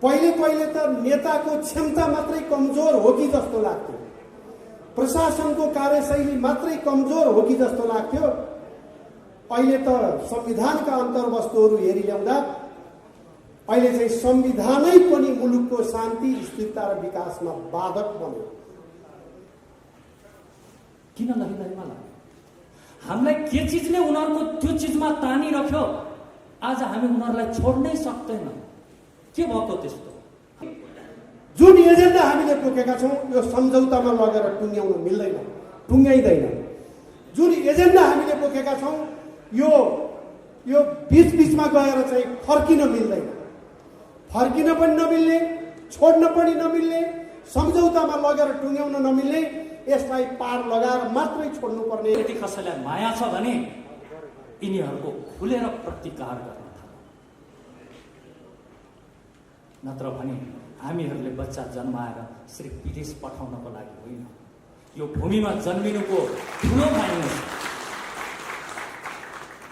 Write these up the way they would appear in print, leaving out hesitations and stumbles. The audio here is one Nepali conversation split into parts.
पहिले पहिले त नेताको क्षमता मात्रै कमजोर हो कि जस्तो लाग्थ्यो, प्रशासनको कार्यशैली मात्रै कमजोर हो कि जस्तो लाग्थ्यो। अहिले त संविधानका अन्तर्वस्तुहरू हेरी ल्याउँदा अहिले चाहिँ संविधानै पनि मुलुकको शान्ति, स्थिरता र विकासमा बाधक बन्यो। किन लगिँदैन मलाई? हामीलाई के चिजले उनीहरूको त्यो चिजमा तानिरख्यो, आज हामी उनीहरूलाई छोड्नै सक्दैनौँ। के भएको त्यस्तो? जुन एजेन्डा हामीले तोकेका छौँ यो सम्झौतामा लगेर टुङ्ग्याउन मिल्दैन, टुङ्ग्याइँदैन। जुन एजेन्डा हामीले तोकेका छौँ यो बीच-बीचमा गएर चाहिँ फर्किन मिल्दैन, फर्किन पनि नमिल्ने, छोड्न पनि नमिल्ने, सम्झौतामा लगेर टुङ्ग्याउन नमिल्ने, यसलाई पार लगाएर मात्रै छोड्नुपर्ने। यदि कसैलाई माया छ भने यिनीहरूको खुलेर प्रतिकार गर्न थाल्नु, नत्र भने हामीहरूले बच्चा जन्माएर सिर्फ विदेश पठाउनको लागि होइन, यो भूमिमा जन्मिनुको ठुलो माइनस।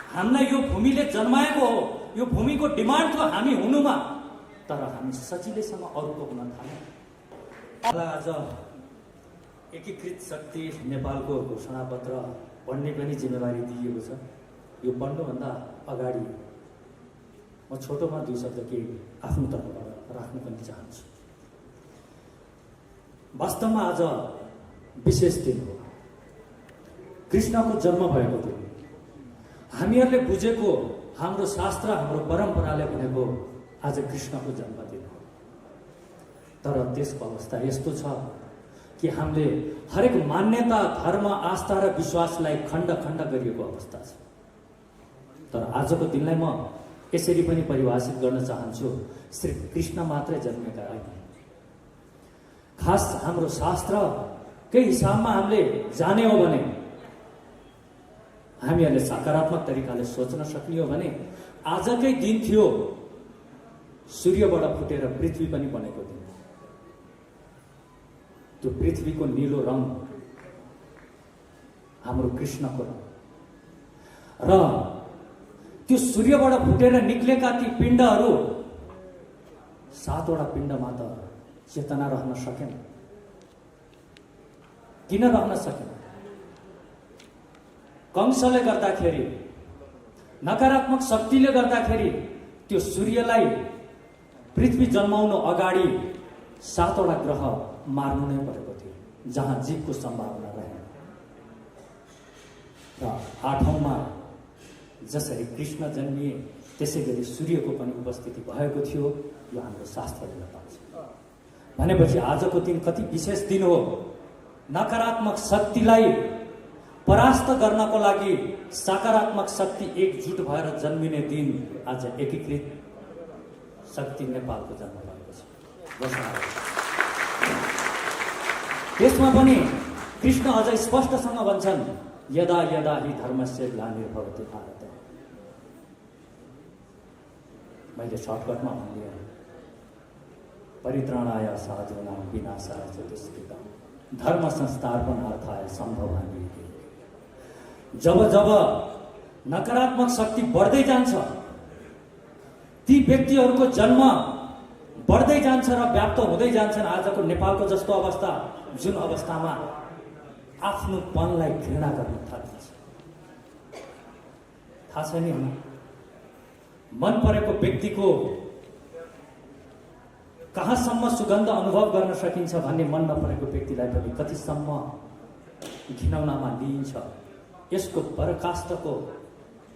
हामीलाई यो भूमिले जन्माएको हो, यो भूमिको डिमान्ड थियो हामी हुनुमा, तर हामी सजिलैसँग अरूको हुन थाल्यौँ। आज एकीकृत शक्ति नेपालको घोषणापत्र पढ्ने पनि जिम्मेवारी दिएको छ। यो पढ्नुभन्दा अगाडि म छोटोमा 2 शब्द केही आफ्नो तर्फबाट राख्न पनि चाहन्छु। वास्तवमा आज विशेष दिन हो, कृष्णको जन्म भएको दिन। हामीहरूले बुझेको हाम्रो शास्त्र, हाम्रो परम्पराले भनेको आज कृष्णको जन्मदिन हो, तर देशको अवस्था यस्तो छ कि हामीले हरेक मान्यता, धर्म, आस्था र विश्वासलाई खण्ड खण्ड गरिएको अवस्था छ। तर आजको दिनलाई म यसरी पनि परिभाषित गर्न चाहन्छु, सिर्फ कृष्ण मात्रै जन्मेका होइन। खास हाम्रो शास्त्रकै हिसाबमा हामीले जाने हो भने, हामीहरूले सकारात्मक तरिकाले सोच्न सक्ने हो भने आजकै दिन थियो सूर्यबाट फुटेर पृथ्वी पनि बनेको दिन। त्यो पृथ्वीको नीलो रङ हाम्रो कृष्णको रङ, र त्यो सूर्यबाट फुटेर निक्लेका ती पिण्डहरू 7वटा पिण्डमा त चेतना रहन सकेन। किन रहन सकेन? कंसले गर्दाखेरि, नकारात्मक शक्तिले गर्दाखेरि त्यो सूर्यलाई पृथ्वी जन्माउनु अगाडि 7वटा ग्रह मार्नु नै परेको थियो जहाँ जीवको सम्भावना रहेन। र 8औँमा जसरी कृष्ण जन्मिए त्यसै गरी सूर्यको पनि उपस्थिति भएको थियो। यो हाम्रो शास्त्रले बताउँछ। भनेपछि आजको दिन कति विशेष दिन हो। नकारात्मक शक्तिलाई परास्त गर्नको लागि सकारात्मक शक्ति एकजुट भएर जन्मिने दिन आज एकीकृत शक्ति नेपालको जन्म भएको छ। त्यसमा पनि कृष्ण अझ स्पष्टसँग भन्छन्, यदा यदा हि धर्मस्य ग्लानिर्भवति भारत। मैले सर्टकटमा भनिदिएँ, परित्राणाय साधूनां विनाशाय च दुष्कृताम् धर्म संस्थापनार्थाय सम्भवामि। जब जब नकारात्मक शक्ति बढ्दै जान्छ, ती व्यक्तिहरूको जन्म बढ्दै जान्छ र व्याप्त हुँदै जान्छन्। आजको नेपालको जस्तो अवस्था, जुन अवस्थामा आफ्नोपनलाई घृणा गर्न थालिन्छ। थाहा छ नि, मन परेको व्यक्तिको कहाँसम्म सुगन्ध अनुभव गर्न सकिन्छ भन्ने मन नपरेको व्यक्तिलाई पनि कतिसम्म घिनौनामा लिइन्छ। यसको पराकाष्ठको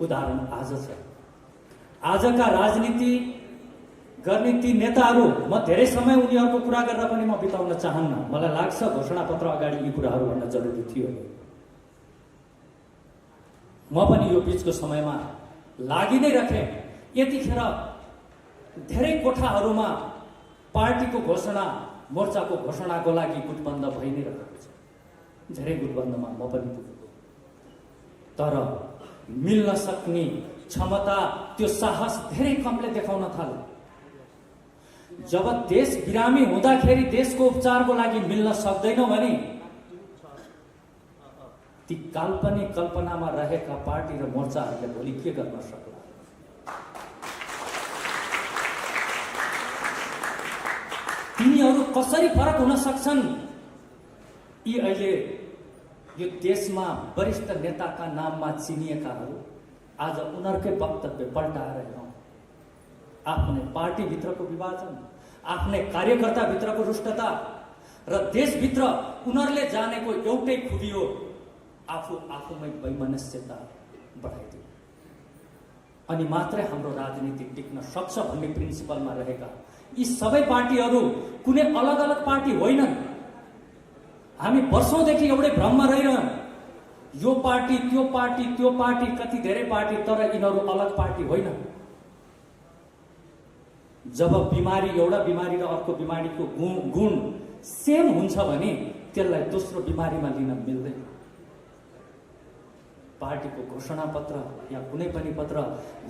उदाहरण आज छ। आजका राजनीति गर्ने ती नेताहरू, म धेरै समय उनीहरूको कुरा गरेर पनि म बिताउन चाहन्न। मलाई लाग्छ घोषणापत्र अगाडि यी कुराहरू भन्न जरुरी थियो। म पनि यो बीचको समयमा लागि नै राखेँ। यतिखेर धेरै कोठाहरूमा पार्टीको घोषणा, मोर्चाको घोषणाको लागि गुटबन्द भइ नै रहेको छ। धेरै गुटबन्दमा म पनि पुगेको, तर मिल्न सक्ने क्षमता, त्यो साहस धेरै कमले देखाउन थाल्यो। जब देश बिरामी हुँदाखेरि देशको उपचारको लागि मिल्न सक्दैनौ भने ती काल्पनिक कल्पनामा रहेका पार्टी र मोर्चाहरूले भोलि के गर्न सक्ला? तिनीहरू कसरी फरक हुन सक्छन्? यी अहिले यो देशमा वरिष्ठ नेताका नाममा चिनिएकाहरू आज उनीहरूकै वक्तव्य पल्टाएर हेरौँ। आफ्नै पार्टीभित्रको विभाजन, आफ्नै कार्यकर्ताभित्रको रुष्टता र देशभित्र उनीहरूले जानेको एउटै खुबी हो आफूमै वैमनस्यता बढाइदियो। अनि मात्रै हाम्रो राजनीति टिक्न सक्छ भन्ने प्रिन्सिपलमा रहेका यी सबै पार्टीहरू कुनै अलग अलग पार्टी होइनन्। हामी वर्षौंदेखि एउटै भ्रममा रहिरहन्, यो पार्टी त्यो पार्टी त्यो पार्टी, कति धेरै पार्टी, तर यिनीहरू अलग पार्टी होइनन्। जब बिमारी एउटा बिमारी र अर्को बिमारीको गुण सेम हुन्छ भने त्यसलाई दोस्रो बिमारीमा लिन मिल्दैन। पार्टीको घोषणा पत्र या कुनै पनि पत्र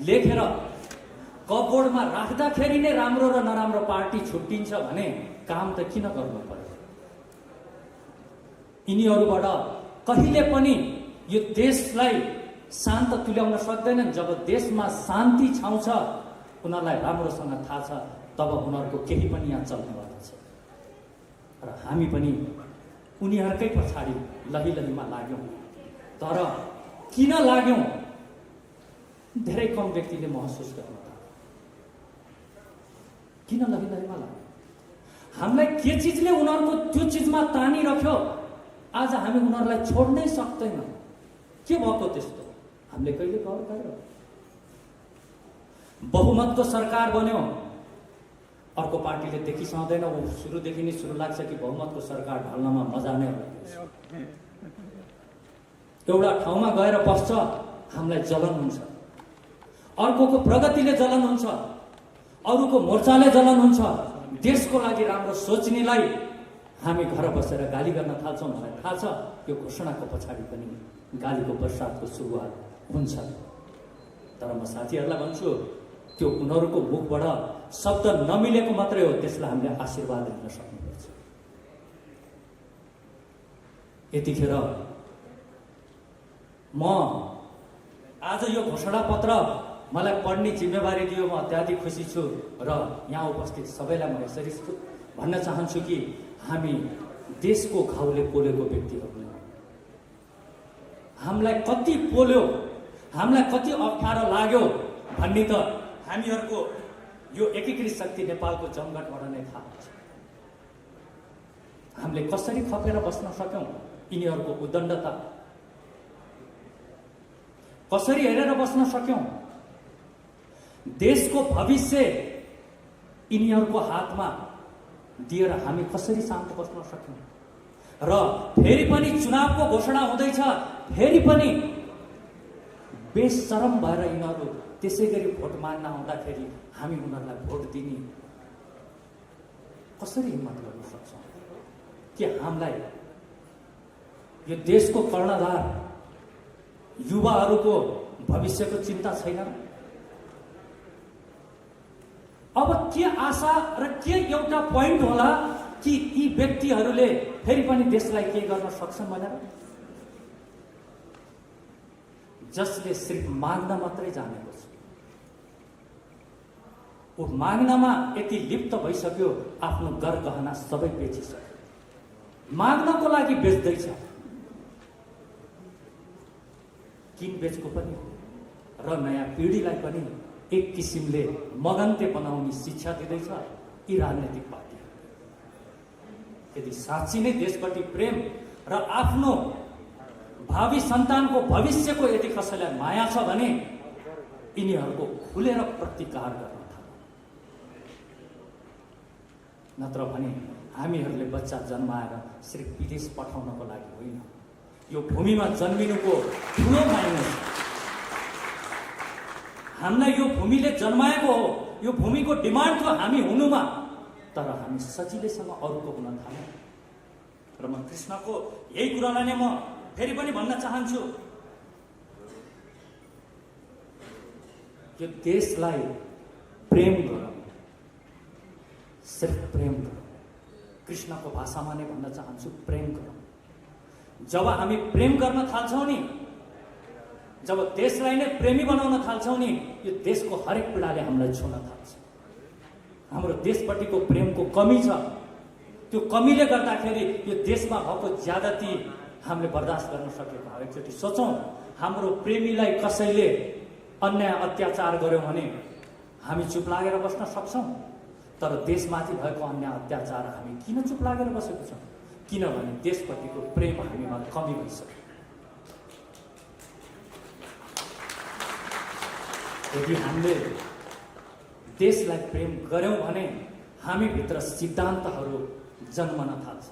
लेखेर कपबोर्डमा राख्दाखेरि नै राम्रो र नराम्रो पार्टी छुट्टिन्छ भने काम त किन गर्नु पर्यो? यिनीहरूबाट कहिले पनि यो देशलाई शान्त तुल्याउन सक्दैनन्। जब देशमा शान्ति छाउँछ, उनीहरूलाई राम्रोसँग थाहा छ, तब उनीहरूको केही पनि यहाँ चल्नेवाला छ। र हामी पनि उनीहरूकै पछाडि लहीलहीमा लाग्यौँ। तर किन लाग्यौँ? धेरै कम व्यक्तिले महसुस गर्नु थाल्यो। किन लहीलहीमा लाग्यो? हामीलाई के चिजले उनीहरूको त्यो चिजमा तानिरख्यो? आज हामी उनीहरूलाई छोड्नै सक्दैनौँ। के भएको त्यस्तो? हामीले कहिले गौर गर्यो? बहुमतको सरकार बन्यो, अर्को पार्टीले देखिसक्दैन। ऊ सुरुदेखि नै सुरु लाग्छ कि बहुमतको सरकार ढल्नमा मजा नै आउँछ। एउटा ठाउँमा गएर बस्छ, हामीलाई जलन हुन्छ। अर्कोको प्रगतिले जलन हुन्छ, अरूको मोर्चाले जलन हुन्छ। देशको लागि राम्रो सोच्नेलाई हामी घर बसेर गाली गर्न थाल्छौँ। मलाई थाहा छ यो घोषणाको पछाडि पनि गालीको बर्सातको सुरुवात हुन्छ। तर म साथीहरूलाई भन्छु, त्यो उनीहरूको मुखबाट शब्द नमिलेको मात्रै हो, त्यसलाई हामीले आशीर्वाद दिन सक्नुपर्छ। यतिखेर म आज यो घोषणा पत्र मलाई पढ्ने जिम्मेवारी दियो, म अत्याधिक खुसी छु। र यहाँ उपस्थित सबैलाई म यसरी भन्न चाहन्छु कि हामी देशको घाउले पोलेको व्यक्तिहरू हौँ। हामीलाई कति पोल्यो, हामीलाई कति अप्ठ्यारो लाग्यो भन्ने त हामीहरूको यो एकीकृत शक्ति नेपालको जमघटबाट नै थाहा हुन्छ। हामीले कसरी खपेर बस्न सक्यौँ? यिनीहरूको उद्दण्डता कसरी हेरेर बस्न सक्यौँ? देशको भविष्य यिनीहरूको हातमा दिएर हामी कसरी शान्त बस्न सक्यौँ? र फेरि पनि चुनावको घोषणा हुँदैछ, फेरि पनि बेशरम भएर यिनीहरू त्यसै गरी भोट माग्न आउँदाखेरि हामी उनीहरूलाई भोट दिने कसरी हिम्मत गर्न सक्छौँ? के हामीलाई यो देशको कर्णधार युवाहरूको भविष्यको चिन्ता छैन? अब के आशा र के एउटा पोइन्ट होला कि यी व्यक्तिहरूले फेरि पनि देशलाई के गर्न सक्छन् भनेर? जसले सिर्फ माग्न मात्रै जानेको छ, ऊ माग्नमा यति लिप्त भइसक्यो, आफ्नो घर गहना सबै बेचिसक्यो, माग्नको लागि बेच्दैछ। किनबेचको पनि र नयाँ पिँढीलाई पनि एक किसिमले मगन्ते बनाउने शिक्षा दिँदैछ यी राजनैतिक पार्टीहरू। यदि साँच्ची नै देशप्रति प्रेम र आफ्नो भावी सन्तानको भविष्यको यदि कसैलाई माया छ भने यिनीहरूको खुलेर प्रतिकार गर्न थाल्नु। नत्र भने हामीहरूले बच्चा जन्माएर सिर्फ विदेश पठाउनको लागि होइन, यो भूमिमा जन्मिनुको ठुलो माइने छ। हामीलाई यो भूमिले जन्माएको हो, यो भूमिको डिमान्ड थियो हामी हुनुमा, तर हामी सजिलैसँग अरूको हुन थाल्यौँ। र म कृष्णको यही कुरालाई नै म फेरि पनि भन्न चाहन्छु, यो देशलाई प्रेम गरौँ, सिर्फ प्रेम गरौँ। कृष्णको भाषामा नै भन्न चाहन्छु, प्रेम गरौँ। जब हामी प्रेम गर्न थाल्छौँ नि, जब देशलाई नै प्रेमी बनाउन थाल्छौँ नि, यो देशको हरेक पीडाले हामीलाई छुन थाल्छ। हाम्रो देशपट्टिको प्रेमको कमी छ, त्यो कमीले गर्दाखेरि यो देशमा भएको ज्यादती हामीले बर्दास्त गर्न सकेको हो। एकचोटि सोचौँ, हाम्रो प्रेमीलाई कसैले अन्याय अत्याचार गर्यो भने हामी चुप लागेर बस्न सक्छौँ, तर देशमाथि भएको अन्याय अत्याचार हामी किन चुप लागेर बसेको छौँ? किनभने देशप्रतिको प्रेम हामीमा कमी भइसक्यो। यदि हामीले देशलाई प्रेम गर्यौँ भने हामीभित्र सिद्धान्तहरू जन्मन थाल्छ।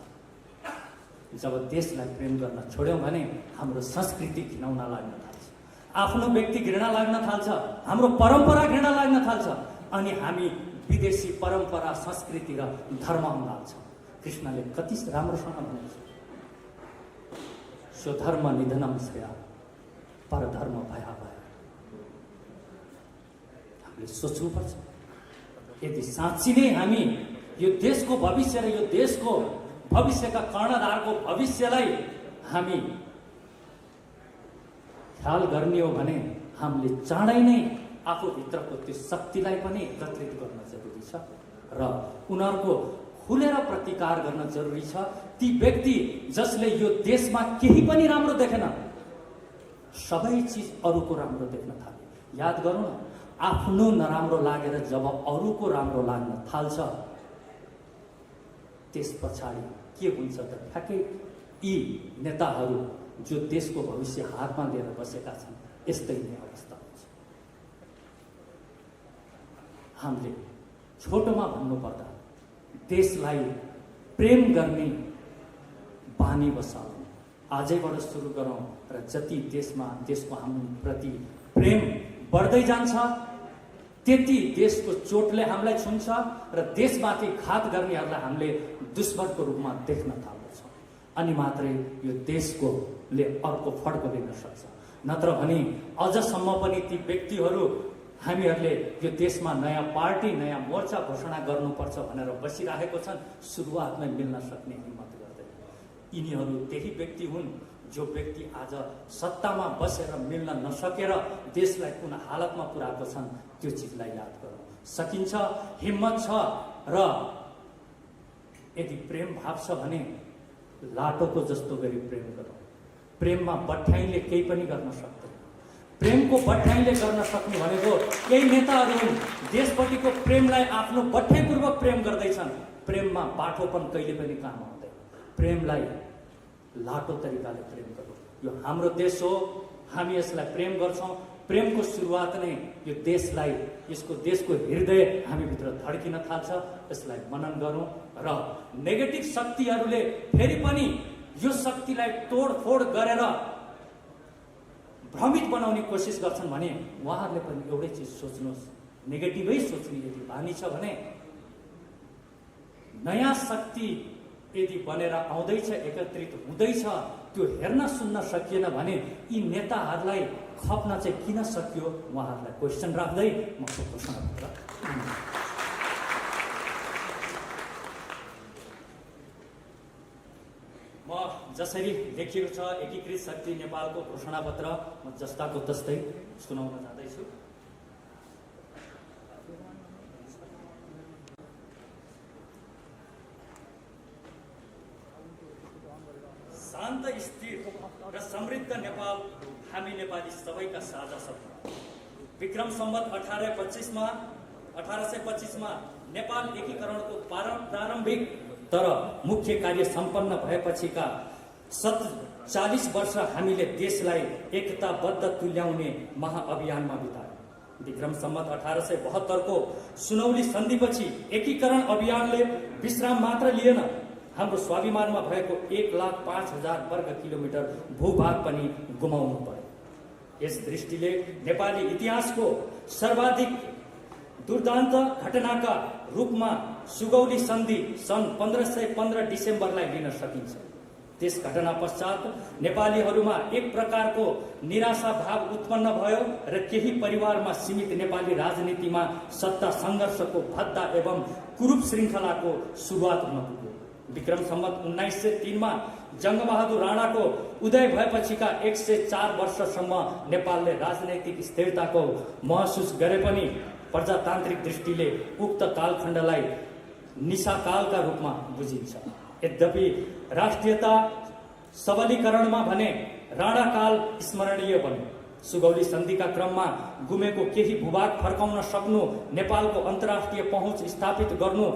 जब देशलाई प्रेम गर्न छोड्यौँ भने हाम्रो संस्कृति घिनाउन लाग्न थाल्छ, आफ्नो व्यक्ति घृणा लाग्न थाल्छ, हाम्रो परम्परा घृणा लाग्न थाल्छ, अनि हामी विदेशी परम्परा, संस्कृति र धर्ममा लाग्छौँ। कृष्णले कति राम्रोसँग भनेको छ, स्वधर्म निधनम श्रेया परधर्म भयावह। हामीले सोच्नुपर्छ, यदि साँच्ची नै हामी यो देशको भविष्य र यो देशको भविष्यका कर्णधारको भविष्यलाई हामी ख्याल गर्ने हो भने हामीले चाँडै नै आफूभित्रको त्यो शक्तिलाई पनि एकत्रित गर्न जरुरी छ र उनीहरूको खुलेर प्रतिकार गर्न जरुरी छ। ती व्यक्ति जसले यो देशमा केही पनि राम्रो देखेन, सबै चिज अरूको राम्रो देख्न थाले। याद गरौँ न, आफ्नो नराम्रो लागेर जब अरूको राम्रो लाग्न थाल्छ, त्यस पछाडि के हुन्छ त ठ्याक्कै यी नेताहरू जो देशको भविष्य हातमा लिएर बसेका छन्, यस्तै नै अवस्था हुन्छ। हामीले छोटोमा भन्नुपर्दा देशलाई प्रेम गर्ने बानी बसालौँ, आजैबाट सुरु गरौँ र जति देशको हाम्रो प्रति प्रेम बढ्दै जान्छ, त्यति देशको चोटले हामीलाई छुन्छ र देशमाथि घात गर्नेहरूलाई हामीले दुश्मनको रूपमा देख्न थाल्दछौँ। अनि मात्रै यो देशकोले अर्को फड्को लिन सक्छ। नत्र भने अझसम्म पनि ती व्यक्तिहरू हामीहरूले यो देशमा नयाँ पार्टी, नयाँ मोर्चा घोषणा गर्नुपर्छ भनेर बसिरहेको छन्, सुरुवातमै मिल्न सक्ने हिम्मत गर्दैन। यिनीहरू त्यही व्यक्ति हुन् जो व्यक्ति आज सत्तामा बसेर मिल्न नसकेर देशलाई कुन हालतमा पुर्याएको छन्, त्यो चिजलाई याद गरौँ। सकिन्छ, हिम्मत छ, र यदि प्रेम भाव छ भने लाटोको जस्तो गरी प्रेम गरौँ। प्रेममा बठ्याइले केही पनि गर्न सक्दैन। प्रेमको बठ्याइले गर्न सक्ने भनेको केही नेताहरू हुन्, देशपट्टिको प्रेमलाई आफ्नो बठ्याइपूर्वक प्रेम गर्दैछन्। प्रेममा बाठोपन कहिले पनि काम आउँदैन। प्रेमलाई लाटो तरिकाले प्रेम गरौँ। यो हाम्रो देश हो, हामी यसलाई प्रेम गर्छौँ। प्रेमको सुरुवात नै यो देशलाई, यसको देशको हृदय हामीभित्र धड्किन थाल्छ। यसलाई मनन गरौँ र नेगेटिभ शक्तिहरूले फेरि पनि यो शक्तिलाई तोडफोड गरेर भ्रमित बनाउने कोसिस गर्छन् भने उहाँहरूले पनि एउटै चिज सोच्नुहोस्, नेगेटिभै सोच्ने यदि बानी छ भने नयाँ शक्ति यदि बनेर आउँदैछ, एकत्रित हुँदैछ, त्यो हेर्न सुन्न सकिएन भने यी नेताहरूलाई खप्न चाहिँ किन सकियो, उहाँहरूलाई क्वेसन राख्दै म घोषणापत्र म जसरी लेखिएको छ एकीकृत शक्ति नेपालको घोषणापत्र म जस्ताको तस्तै सुनाउन जाँदैछु। शान्त, स्थिर र समृद्ध नेपाल हामी नेपाली सबैका साझा सपना। विक्रम सम्वत 1825मा नेपाल एकीकरणको प्रारम्भिक तर मुख्य कार्य सम्पन्न भएपछिका 40 वर्ष हामीले देशलाई एकताबद्ध तुल्याउने महाअभियानमा बितायौँ। विक्रम सम्वत 1872 को सुनौली सन्धिपछि एकीकरण अभियानले विश्राम मात्र लिएन, हाम्रो स्वाभिमानमा भएको 1,05,000 वर्ग किलोमिटर भूभाग पनि गुमाउनु पर्यो। यस दृष्टिले नेपाली इतिहासको सर्वाधिक दुर्दान्त घटनाका रूपमा सुगौली सन्धि सन् 1515 डिसेम्बरलाई लिन सकिन्छ। त्यस घटना पश्चात नेपालीहरूमा एक प्रकारको निराशा भाव उत्पन्न भयो र केही परिवारमा सीमित नेपाली राजनीतिमा सत्ता सङ्घर्षको भद्दा एवं कुरूप श्रृङ्खलाको सुरुवात हुन पुग्यो। विक्रम सम्वत 1903मा जङ्गबहादुर राणाको उदय भएपछिका 104 वर्षसम्म नेपालले राजनैतिक स्थिरताको महसुस गरे पनि प्रजातान्त्रिक दृष्टिले उक्त कालखण्डलाई निशाकालका रूपमा बुझिन्छ। यद्यपि राष्ट्रियता सबलीकरणमा भने राणाकाल स्मरणीय बन्यो। सुगौली सन्धिका क्रममा गुमेको केही भूभाग फर्काउन सक्नु, नेपालको अन्तर्राष्ट्रिय पहुँच स्थापित गर्नु,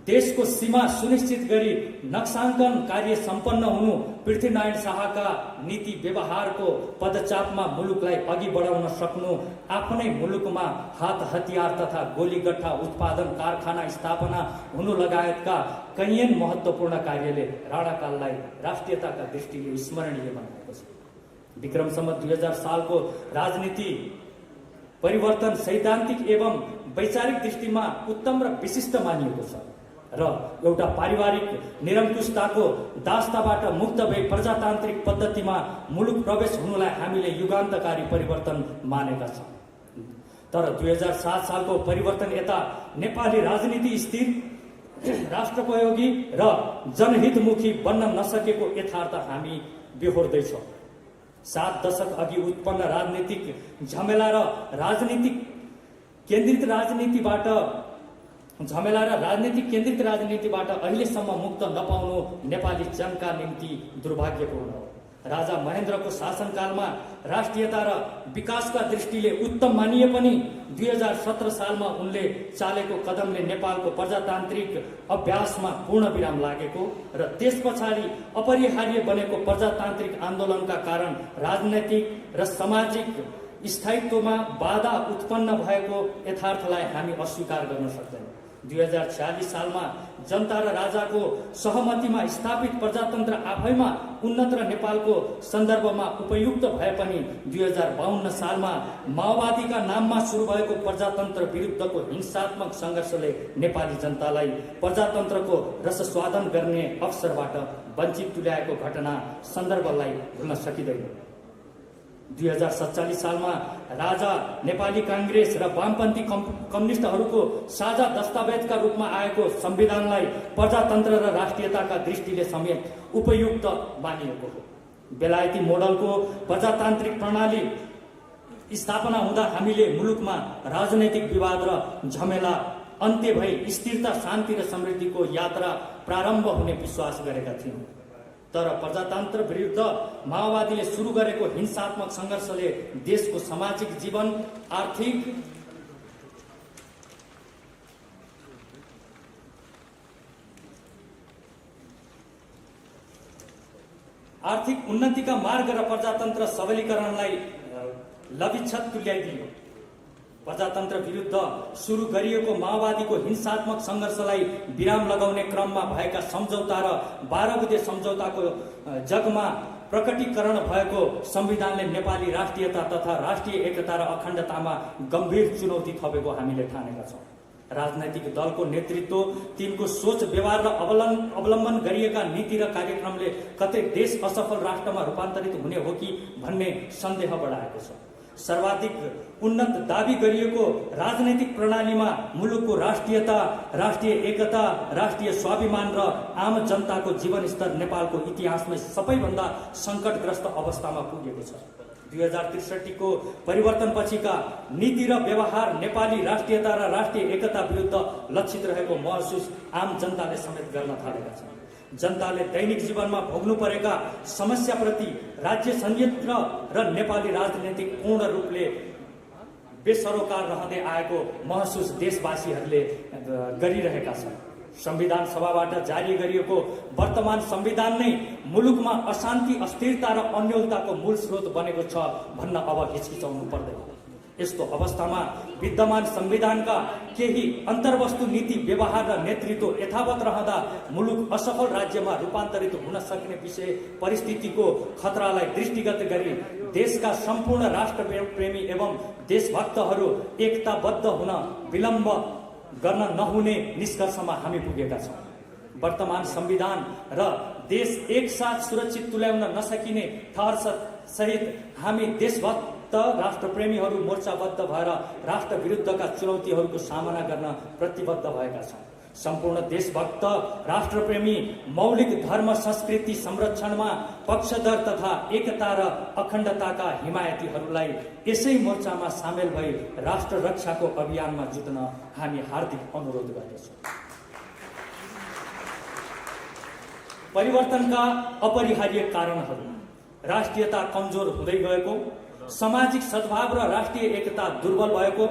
देशको सीमा सुनिश्चित गरी नक्साङ्कन कार्य सम्पन्न हुनु, पृथ्वीनारायण शाहका नीति व्यवहारको पदचापमा मुलुकलाई अघि बढाउन सक्नु, आफ्नै मुलुकमा हात हतियार तथा गोलीगट्ठा उत्पादन कारखाना स्थापना हुनु लगायतका कैयन महत्त्वपूर्ण कार्यले राणाकाललाई राष्ट्रियताका दृष्टिले स्मरणीय बनाएको छ। विक्रम सम्वत 2000 सालको राजनीति परिवर्तन सैद्धान्तिक एवं वैचारिक दृष्टिमा उत्तम र विशिष्ट मानिएको छ र एउटा पारिवारिक निरङ्कुशताको दास्ताबाट मुक्त भई प्रजातान्त्रिक पद्धतिमा मुलुक प्रवेश हुनुलाई हामीले युगान्तकारी परिवर्तन मानेका छौँ। तर 2007 सालको परिवर्तन यता नेपाली राजनीति स्थिर, राष्ट्रोपयोगी र जनहितमुखी बन्न नसकेको यथार्थ हामी बेहोर्दैछौँ। 7 दशक अघि उत्पन्न राजनीतिक झमेला र राजनीतिक केन्द्रित राजनीतिबाट अहिलेसम्म मुक्त नपाउनु नेपाली जनका निम्ति दुर्भाग्यपूर्ण हो। राजा महेन्द्रको शासनकालमा राष्ट्रियता र विकासका दृष्टिले उत्तम मानिए पनि 2017 सालमा उनले चालेको कदमले नेपालको प्रजातान्त्रिक अभ्यासमा पूर्ण विराम लागेको र त्यस पछाडि अपरिहार्य बनेको प्रजातान्त्रिक आन्दोलनका कारण राजनैतिक र सामाजिक स्थायित्वमा बाधा उत्पन्न भएको यथार्थलाई हामी अस्वीकार गर्न सक्दैनौँ। 2046 सालमा जनता र राजाको सहमतिमा स्थापित प्रजातन्त्र आफैमा उन्नत र नेपालको सन्दर्भमा उपयुक्त भए पनि 2052 सालमा माओवादीका नाममा सुरु भएको प्रजातन्त्र विरुद्धको हिंसात्मक सङ्घर्षले नेपाली जनतालाई प्रजातन्त्रको रसस्वादन गर्ने अवसरबाट वञ्चित तुल्याएको घटना सन्दर्भलाई भुल्न सकिँदैन। 2047 सालमा राजा नेपाली काङ्ग्रेस र वामपन्थी कम्युनिस्टहरूको साझा दस्तावेजका रूपमा आएको संविधानलाई प्रजातन्त्र र राष्ट्रियताका दृष्टिले समेत उपयुक्त मानिएको हो। बेलायती मोडलको प्रजातान्त्रिक प्रणाली स्थापना हुँदा हामीले मुलुकमा राजनैतिक विवाद र झमेला अन्त्य भई स्थिरता, शान्ति र समृद्धिको यात्रा प्रारम्भ हुने विश्वास गरेका थियौँ। तर प्रजातन्त्र विरुद्ध माओवादीले सुरु गरेको हिंसात्मक सङ्घर्षले देशको सामाजिक जीवन, आर्थिक उन्नतिका मार्ग र प्रजातन्त्र सबलीकरणलाई लविच्छत तुल्याइदियो। प्रजातन्त्र विरुद्ध सुरु गरिएको माओवादीको हिंसात्मक सङ्घर्षलाई विराम लगाउने क्रममा भएका सम्झौता र 12 बुँदे सम्झौताको जगमा प्रकटीकरण भएको संविधानले नेपाली राष्ट्रियता तथा राष्ट्रिय एकता र अखण्डतामा गम्भीर चुनौती थपेको हामीले ठानेका छौँ। राजनैतिक दलको नेतृत्व, तिनको सोच, व्यवहार र अवलम्बन गरिएका नीति र कार्यक्रमले कतै देश असफल राष्ट्रमा रूपान्तरित हुने हो कि भन्ने सन्देह बढाएको छ। सर्वाधिक उन्नत दावी गरिएको राजनैतिक प्रणालीमा मुलुकको राष्ट्रियता, राष्ट्रिय एकता, राष्ट्रिय स्वाभिमान र आम जनताको जीवनस्तर नेपालको इतिहासमै सबैभन्दा सङ्कटग्रस्त अवस्थामा पुगेको छ। 2063 को परिवर्तनपछिका नीति र व्यवहार नेपाली राष्ट्रियता र राष्ट्रिय एकता विरुद्ध लक्षित रहेको महसुस आम जनताले समेत गर्न थालेका छन्। जनताले दैनिक जीवनमा भोग्नु परेका समस्याप्रति राज्य संयन्त्र र नेपाली राजनीतिक पूर्ण रूपले बेसरोकार रहँदै आएको महसुस देशवासीहरूले गरिरहेका छन्। संविधान सभाबाट जारी गरिएको वर्तमान संविधान नै मुलुकमा अशान्ति, अस्थिरता र अन्योलताको मूल स्रोत बनेको छ भन्न अब हिचकिचाउनु पर्दैन। यस्तो अवस्थामा विद्यमान संविधानका केही अन्तर्वस्तु, नीति, व्यवहार र नेतृत्व यथावत रहँदा मुलुक असफल राज्यमा रूपान्तरित हुन सक्ने विषय परिस्थितिको खतरालाई दृष्टिगत गरी देशका सम्पूर्ण राष्ट्रप्रेमी एवं देशभक्तहरू एकताबद्ध हुन विलम्ब गर्न नहुने निष्कर्षमा हामी पुगेका छौँ। वर्तमान संविधान र देश एकसाथ सुरक्षित तुल्याउन नसकिने ठहर सहित हामी देशभक्त राष्ट्रप्रेमीहरू मोर्चाबद्ध भएर राष्ट्र विरुद्धका चुनौतीहरूको सामना गर्न प्रतिबद्ध भएका छौँ। सम्पूर्ण देशभक्त राष्ट्रप्रेमी मौलिक धर्म संस्कृति संरक्षणमा पक्षधर तथा एकता र अखण्डताका हिमायतीहरूलाई यसै मोर्चामा सामेल भई राष्ट्र रक्षाको अभियानमा जुट्न हामी हार्दिक अनुरोध गर्दछौँ। परिवर्तनका अपरिहार्य कारणहरू राष्ट्रियता कमजोर हुँदै गएको, सामाजिक सद्भाव र राष्ट्रिय एकता दुर्बल भएको,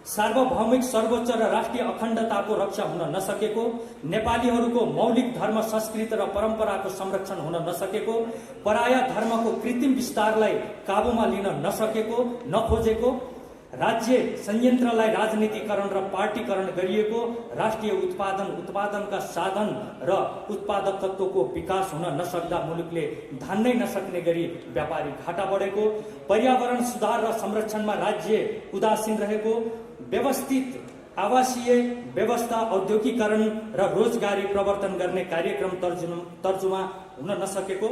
सार्वभौमिक सर्वोच्च र राष्ट्रिय अखण्डताको रक्षा हुन नसकेको, नेपालीहरूको मौलिक धर्म संस्कृति र परम्पराको संरक्षण हुन नसकेको, पराया धर्मको कृत्रिम विस्तारलाई काबुमा लिन नसकेको, नखोजेको, राज्य संयन्त्रलाई राजनीतिकरण र पार्टीकरण गरिएको, राष्ट्रिय उत्पादनका साधन र उत्पादकत्वको विकास हुन नसक्दा मुलुकले धान्नै नसक्ने गरी व्यापारिक घाटा बढेको, पर्यावरण सुधार र संरक्षणमा राज्य उदासीन रहेको, व्यवस्थित आवासीय व्यवस्था औद्योगिकरण र रोजगारी प्रवर्तन गर्ने कार्यक्रम तर्जुमा हुन नसकेको,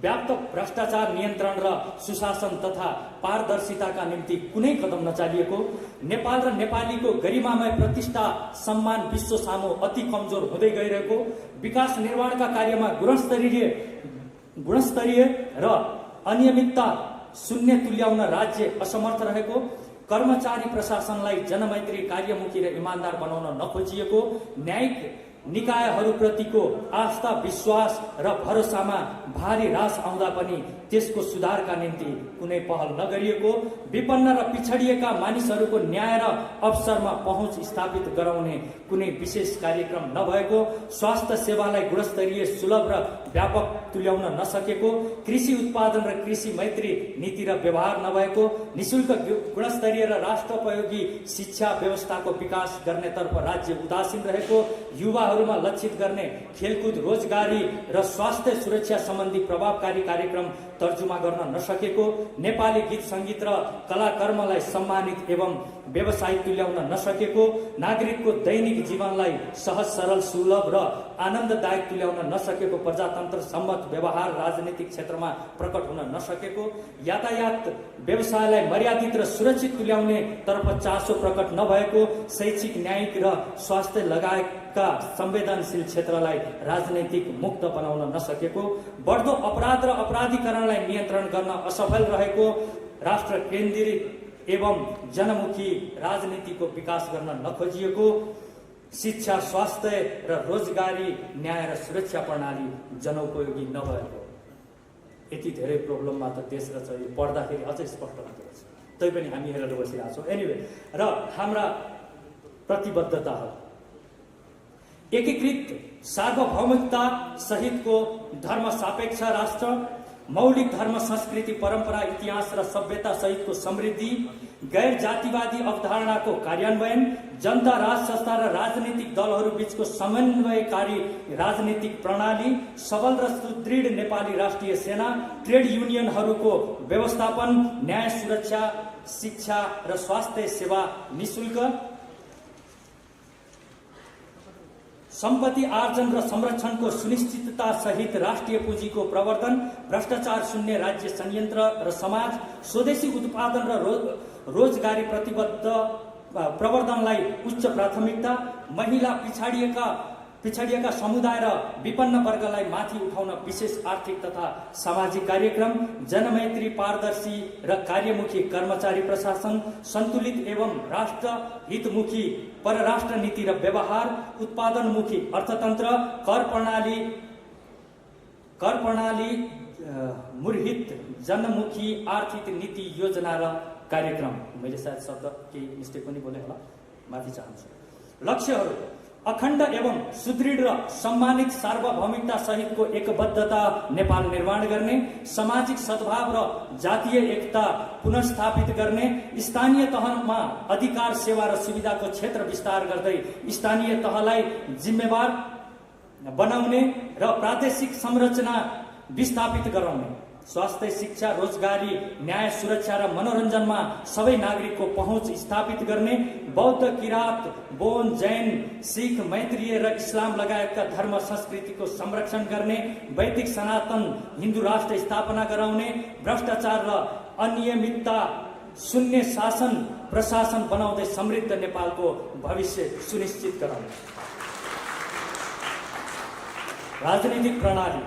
व्याप्त भ्रष्टाचार नियन्त्रण र सुशासन तथा पारदर्शिताका निम्ति कुनै कदम नचालिएको, नेपाल र नेपालीको गरिमामय प्रतिष्ठा सम्मान विश्व सामु अति कमजोर हुँदै गइरहेको, विकास निर्माणका कार्यमा गुणस्तरीय र अनियमितता शून्य तुल्याउन राज्य असमर्थ रहेको, कर्मचारी प्रशासनलाई जनमैत्री कार्यमुखी र इमान्दार बनाउन नखोजिएको, न्यायिक निकायहरूप्रतिको आस्था विश्वास र भरोसामा भारी ह्रास आउँदा पनि त्यसको सुधारका निम्ति कुनै पहल नगरिएको, विपन्न र पिछडिएका मानिसहरूको न्याय र अवसरमा पहुँच स्थापित गराउने कुनै विशेष कार्यक्रम नभएको, स्वास्थ्य सेवालाई गुणस्तरीय सुलभ र व्यापक तुल्याउन नसकेको, कृषि उत्पादन र कृषि मैत्री नीति र व्यवहार नभएको, निशुल्क गुणस्तरीय र राष्ट्रोपयोगी शिक्षा व्यवस्थाको विकास गर्नेतर्फ राज्य उदासीन रहेको, युवाहरूमा लक्षित गर्ने खेलकुद, रोजगारी र स्वास्थ्य सुरक्षा सम्बन्धी प्रभावकारी कार्यक्रम तर्जुमा गर्न नसकेको, नेपाली गीत संगीत र कलाकर्मलाई सम्मानित एवं व्यवसायिक तुल्याउन नसकेको, नागरिकको दैनिक जीवनलाई सहज सरल सुलभ र आनन्ददायक तुल्याउन नसकेको, प्रजातन्त्र सम्मत व्यवहार राजनीतिक क्षेत्रमा प्रकट हुन नसकेको, यातायात व्यवसायलाई मर्यादित र सुरक्षित तुल्याउने तर्फ चासो प्रकट नभएको, शैक्षिक न्यायिक र स्वास्थ्य लगायतका संवेदनशील क्षेत्रलाई राजनैतिक मुक्त बनाउन नसकेको, बढ्दो अपराध र अपराधीकरणलाई नियन्त्रण गर्न असफल रहेको, राष्ट्र केन्द्रित एवं जनमुखी राजनीतिको विकास गर्न नखोजिएको, शिक्षा स्वास्थ्य र रोजगारी न्याय र सुरक्षा प्रणाली जनोपयोगी नभएको। यति धेरै प्रब्लममा त देश रहेछ, यो पढ्दाखेरि अझै स्पष्ट हुँदो रहेछ। तैपनि हामी हेरेर बसिरहेको छौँ। एनिवे, र हाम्रा प्रतिबद्धताहरू एकीकृत सार्वभौमिकता सहितको धर्म सापेक्ष राष्ट्र, मौलिक धर्म संस्कृति परम्परा इतिहास र सभ्यता सहितको समृद्धि, गैर जातिवादी अवधारणाको कार्यान्वयन, जनता राज संस्था र राजनीतिक दलहरू बीचको समन्वयकारी राजनीतिक प्रणाली, सबल र सुदृढ नेपाली राष्ट्रिय सेना, ट्रेड युनियनहरूको व्यवस्थापन, न्याय सुरक्षा, शिक्षा र स्वास्थ्य सेवा निशुल्क, सम्पत्ति आर्जन र संरक्षणको सुनिश्चितता सहित राष्ट्रिय पुँजीको प्रवर्तन, भ्रष्टाचार शून्य राज्य संयन्त्र र समाज, स्वदेशी उत्पादन र रोजगारी प्रतिबद्ध प्रवर्धनलाई उच्च प्राथमिकता, महिला पिछडिएका समुदाय र विपन्न वर्गलाई माथि उठाउन विशेष आर्थिक तथा सामाजिक कार्यक्रम, जनमैत्री पारदर्शी र कार्यमुखी कर्मचारी प्रशासन, सन्तुलित एवं राष्ट्र हितमुखी परराष्ट्र नीति र व्यवहार, उत्पादनमुखी अर्थतन्त्र, कर प्रणाली मुरहित जनमुखी आर्थिक नीति योजना र कार्यक्रम। मैले सायद शब्द केही मिस्टेक पनि बोले होला, माफी चाहन्छु। लक्ष्यहरू: अखण्ड एवं सुदृढ र सम्मानित सार्वभौमिकता सहितको एकबद्धता नेपाल निर्माण गर्ने, सामाजिक सद्भाव र जातीय एकता पुनर्स्थापित गर्ने, स्थानीय तहमा अधिकार सेवा र सुविधाको क्षेत्र विस्तार गर्दै स्थानीय तहलाई जिम्मेवार बनाउने र प्रादेशिक संरचना विस्थापित गराउने, स्वास्थ्य शिक्षा रोजगारी न्याय सुरक्षा र मनोरञ्जनमा सबै नागरिकको पहुँच स्थापित गर्ने, बौद्ध किराँत बोन जैन सिख मैत्रीय र इस्लाम लगायतका धर्म संस्कृतिको संरक्षण गर्ने, वैदिक सनातन हिन्दू राष्ट्र स्थापना गराउने, भ्रष्टाचार र अनियमितता शून्य शासन प्रशासन बनाउँदै समृद्ध नेपालको भविष्य सुनिश्चित गराउने। राजनीतिक प्रणाली: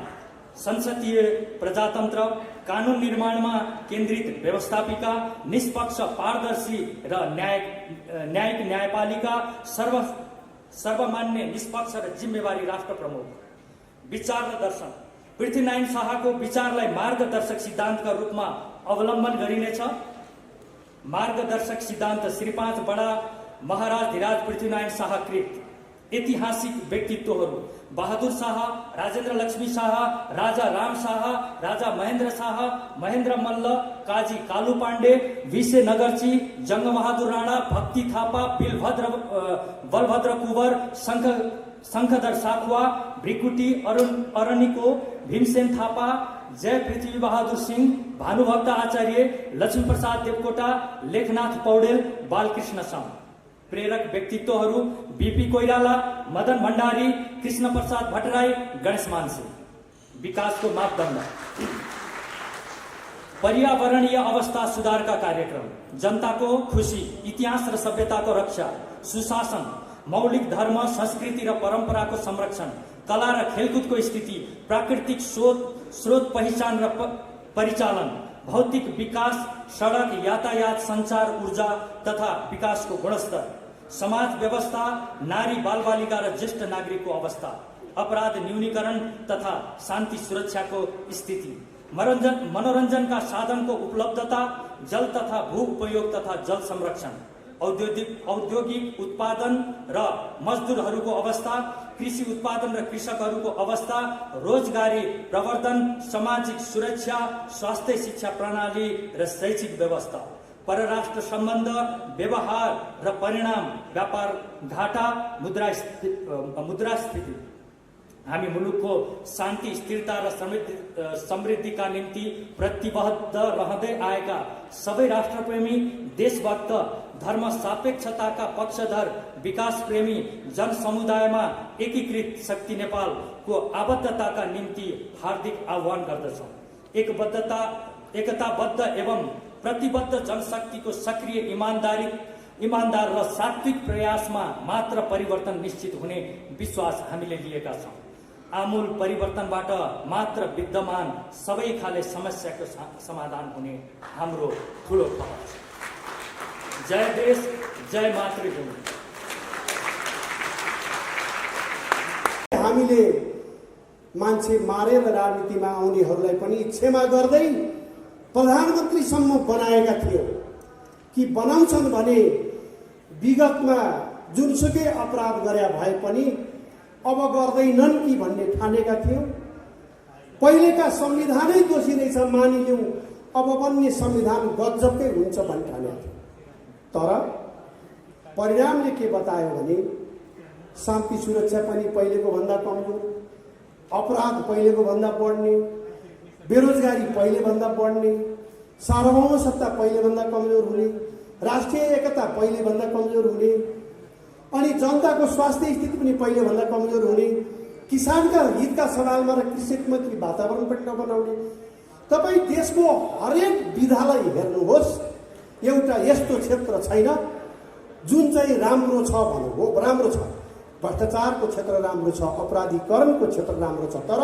संसदीय प्रजातन्त्र, कानून निर्माणमा केन्द्रित व्यवस्थापिका, निष्पक्ष पारदर्शी र न्यायिक न्यायपालिका, सर्वमान्य निष्पक्ष र जिम्मेवारी राष्ट्र प्रमुख, विचार र दर्शन। पृथ्वीनारायण शाहको विचारलाई मार्गदर्शक सिद्धान्तका रूपमा अवलम्बन गरिनेछ। मार्गदर्शक सिद्धान्त श्री 5 बडा महाराज धीराज पृथ्वीनारायण शाहकृत ऐतिहासिक व्यक्तित्वहरू बहादुर शाह, राजेन्द्र लक्ष्मी शाह, राजा राम शाह, राजा महेन्द्र शाह, महेन्द्र मल्ल, काजी कालु पाण्डे, विसे नगरची, जङ्गबहादुर राणा, भक्ति थापा, बलभद्र कुवर, शङ्खधर साखुवा, भ्रिकुटी अरनिको, भीमसेन थापा, जय पृथ्वी बहादुर सिंह, भानुभक्त आचार्य, लक्ष्मीप्रसाद देवकोटा, लेखनाथ पौडेल, बालकृष्ण साम। प्रेरक व्यक्तित्वहरू बीपी कोइराला, मदन भण्डारी, कृष्ण प्रसाद भट्टराई, गणेश मानसिंह। विकासको मापदण्ड: पर्यावरणीय अवस्था सुधारका कार्यक्रम, जनताको खुशी, इतिहास र सभ्यताको रक्षा, सुशासन, मौलिक धर्म, संस्कृति र परम्पराको संरक्षण, कला र खेलकुदको स्थिति, प्राकृतिक स्रोत पहिचान र परिचालन, भौतिक विकास, सडक यातायात, संचार, ऊर्जा तथा विकासको गुणस्तर, समाज व्यवस्था, नारी बालबालिका र ज्येष्ठ नागरिकको अवस्था, अपराध न्यूनीकरण तथा शान्ति सुरक्षाको स्थिति, मनोरञ्जनका साधनको उपलब्धता, जल तथा भू उपयोग तथा जल संरक्षण, औद्योगिक उत्पादन र मजदुरहरूको अवस्था, कृषि उत्पादन र कृषकहरूको अवस्था, रोजगारी प्रवर्धन, सामाजिक सुरक्षा, स्वास्थ्य शिक्षा प्रणाली र शैक्षिक व्यवस्था, परराष्ट्र सम्बन्ध, व्यवहार र परिणाम, व्यापार घाटा, मुद्रास्फीति। हामी मुलुकको शान्ति, स्थिरता र समृद्धिका निम्ति प्रतिबद्ध रहँदै आएका सबै राष्ट्रप्रेमी, देशभक्त, धर्म सापेक्षताका पक्षधर, विकास प्रेमी जनसमुदायमा एकीकृत शक्ति नेपालको आबद्धताका निम्ति हार्दिक आह्वान गर्दछौँ। एकताबद्ध एवं प्रतिबद्ध जनशक्तिको सक्रिय इमानदार र सात्विक प्रयासमा मात्र परिवर्तन निश्चित हुने विश्वास हामीले लिएका छौँ। आमूल परिवर्तनबाट मात्र विद्यमान सबै खाले समस्याको समाधान हुने हाम्रो ठुलो पहल छ। जय देश, जय मातृभूमि। हामीले मान्छे मारेर राजनीतिमा आउनेहरूलाई पनि क्षमा गर्दै प्रधानमन्त्रीसम्म बनाएका थियौँ कि बनाउँछन् भने विगतमा जुनसुकै अपराध गरे भए पनि अब गर्दैनन् कि भन्ने ठानेका थियौँ। पहिलेका संविधानै दोषी रहेछ मानिलिउँ, अब बन्ने संविधान गजबकै हुन्छ भन्ने ठानेका थियौँ। तर परिणामले के बतायो भने शान्ति सुरक्षा पनि पहिलेको भन्दा कमजोर, अपराध पहिलेको भन्दा बढ्ने, बेरोजगारी पहिले भन्दा बढ्ने, सार्वभौम सत्ता पहिले भन्दा कमजोर हुने, राष्ट्रिय एकता पहिले भन्दा कमजोर हुने, अनि जनताको स्वास्थ्य स्थिति पनि पहिले भन्दा कमजोर हुने, किसानका हितका सवालमा र कृषिमैत्री वातावरण पनि नबनाउने। तपाईँ देशको हरेक विधालाई हेर्नुहोस्, एउटा यस्तो क्षेत्र छैन जुन चाहिँ राम्रो छ भनौँ। हो, राम्रो छ, भ्रष्टाचारको क्षेत्र राम्रो छ, अपराधीकरणको क्षेत्र राम्रो छ, तर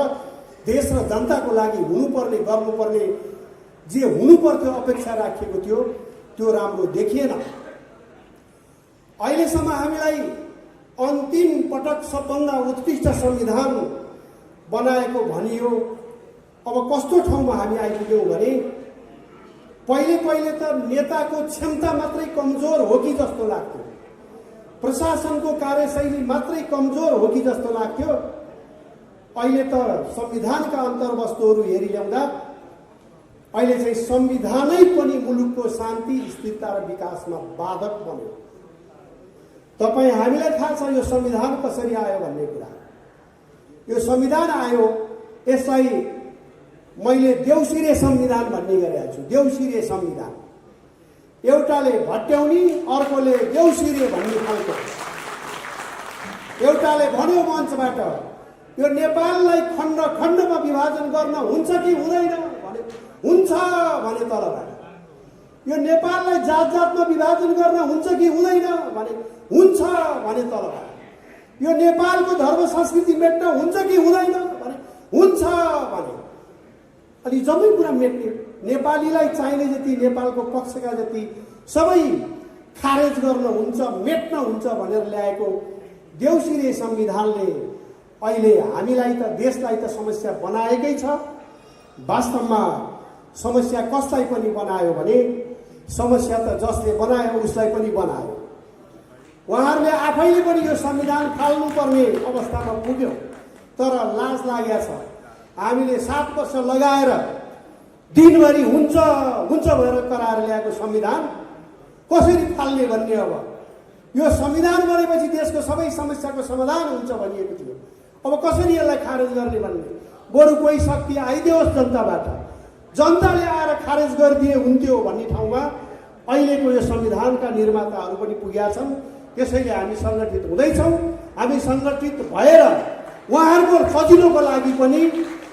देश र जनताको लागि हुनुपर्ने, गर्नुपर्ने जे हुनुपर्थ्यो, अपेक्षा राखिएको थियो, त्यो राम्रो देखिएन। अहिलेसम्म हामीलाई अन्तिम पटक सबभन्दा उत्कृष्ट संविधान बनाएको भनियो। अब कस्तो ठाउँमा हामी आइपुग्यौँ भने पहिले त नेताको क्षमता मात्रै कमजोर हो कि जस्तो लाग्थ्यो, प्रशासनको कार्यशैली मात्रै कमजोर हो कि जस्तो लाग्थ्यो। अहिले त संविधानका अन्तर्वस्तुहरू हेरिल्याउँदा अहिले चाहिँ संविधानै पनि मुलुकको शान्ति, स्थिरता र विकासमा बाधक बन्यो। तपाईँ हामीलाई थाहा छ यो संविधान कसरी आयो भन्ने कुरा। यो संविधान आयो, यसलाई मैले देउसिरे संविधान भन्ने गरेको छु। देउसिरे संविधान, एउटाले भट्याउने, अर्कोले देउसिरे भन्ने खालको। एउटाले भन्यो मञ्चबाट यो नेपाललाई खण्ड खण्डमा विभाजन गर्न हुन्छ कि हुँदैन भने हुन्छ भने तलबाट, यो नेपाललाई जात जातमा विभाजन गर्न हुन्छ कि हुँदैन भने हुन्छ भने तलबाट, यो नेपालको धर्म संस्कृति मेट्न हुन्छ कि हुँदैन भने हुन्छ भने, अनि जम्मै कुरा मेट्ने। नेपालीलाई चाहिने जति, नेपालको पक्षका जति सबै खारेज गर्न हुन्छ, मेट्न हुन्छ भनेर ल्याएको देउसिरे संविधानले अहिले हामीलाई त देशलाई त समस्या बनाएकै छ। वास्तवमा समस्या कसलाई पनि बनायो भने समस्या त जसले बनायो उसलाई पनि बनायो। उहाँहरूले आफैले पनि यो संविधान फाल्नुपर्ने अवस्थामा पुग्यो। तर लाज लागेको छ, हामीले 7 वर्ष लगाएर दिनभरि हुन्छ हुन्छ भनेर कराएर ल्याएको संविधान कसरी फाल्ने भन्ने। अब यो संविधान बनेपछि देशको सबै समस्याको समाधान हुन्छ भनिएको थियो, अब कसरी यसलाई खारेज गर्ने भन्ने। बरु कोही शक्ति आइदियोस् जनताबाट, जनताले आएर खारेज गरिदिए हुन्थ्यो भन्ने ठाउँमा अहिलेको यो संविधानका निर्माताहरू पनि पुगेका छन्। त्यसैले हामी सङ्गठित हुँदैछौँ। हामी सङ्गठित भएर उहाँहरूको सजिलोको लागि पनि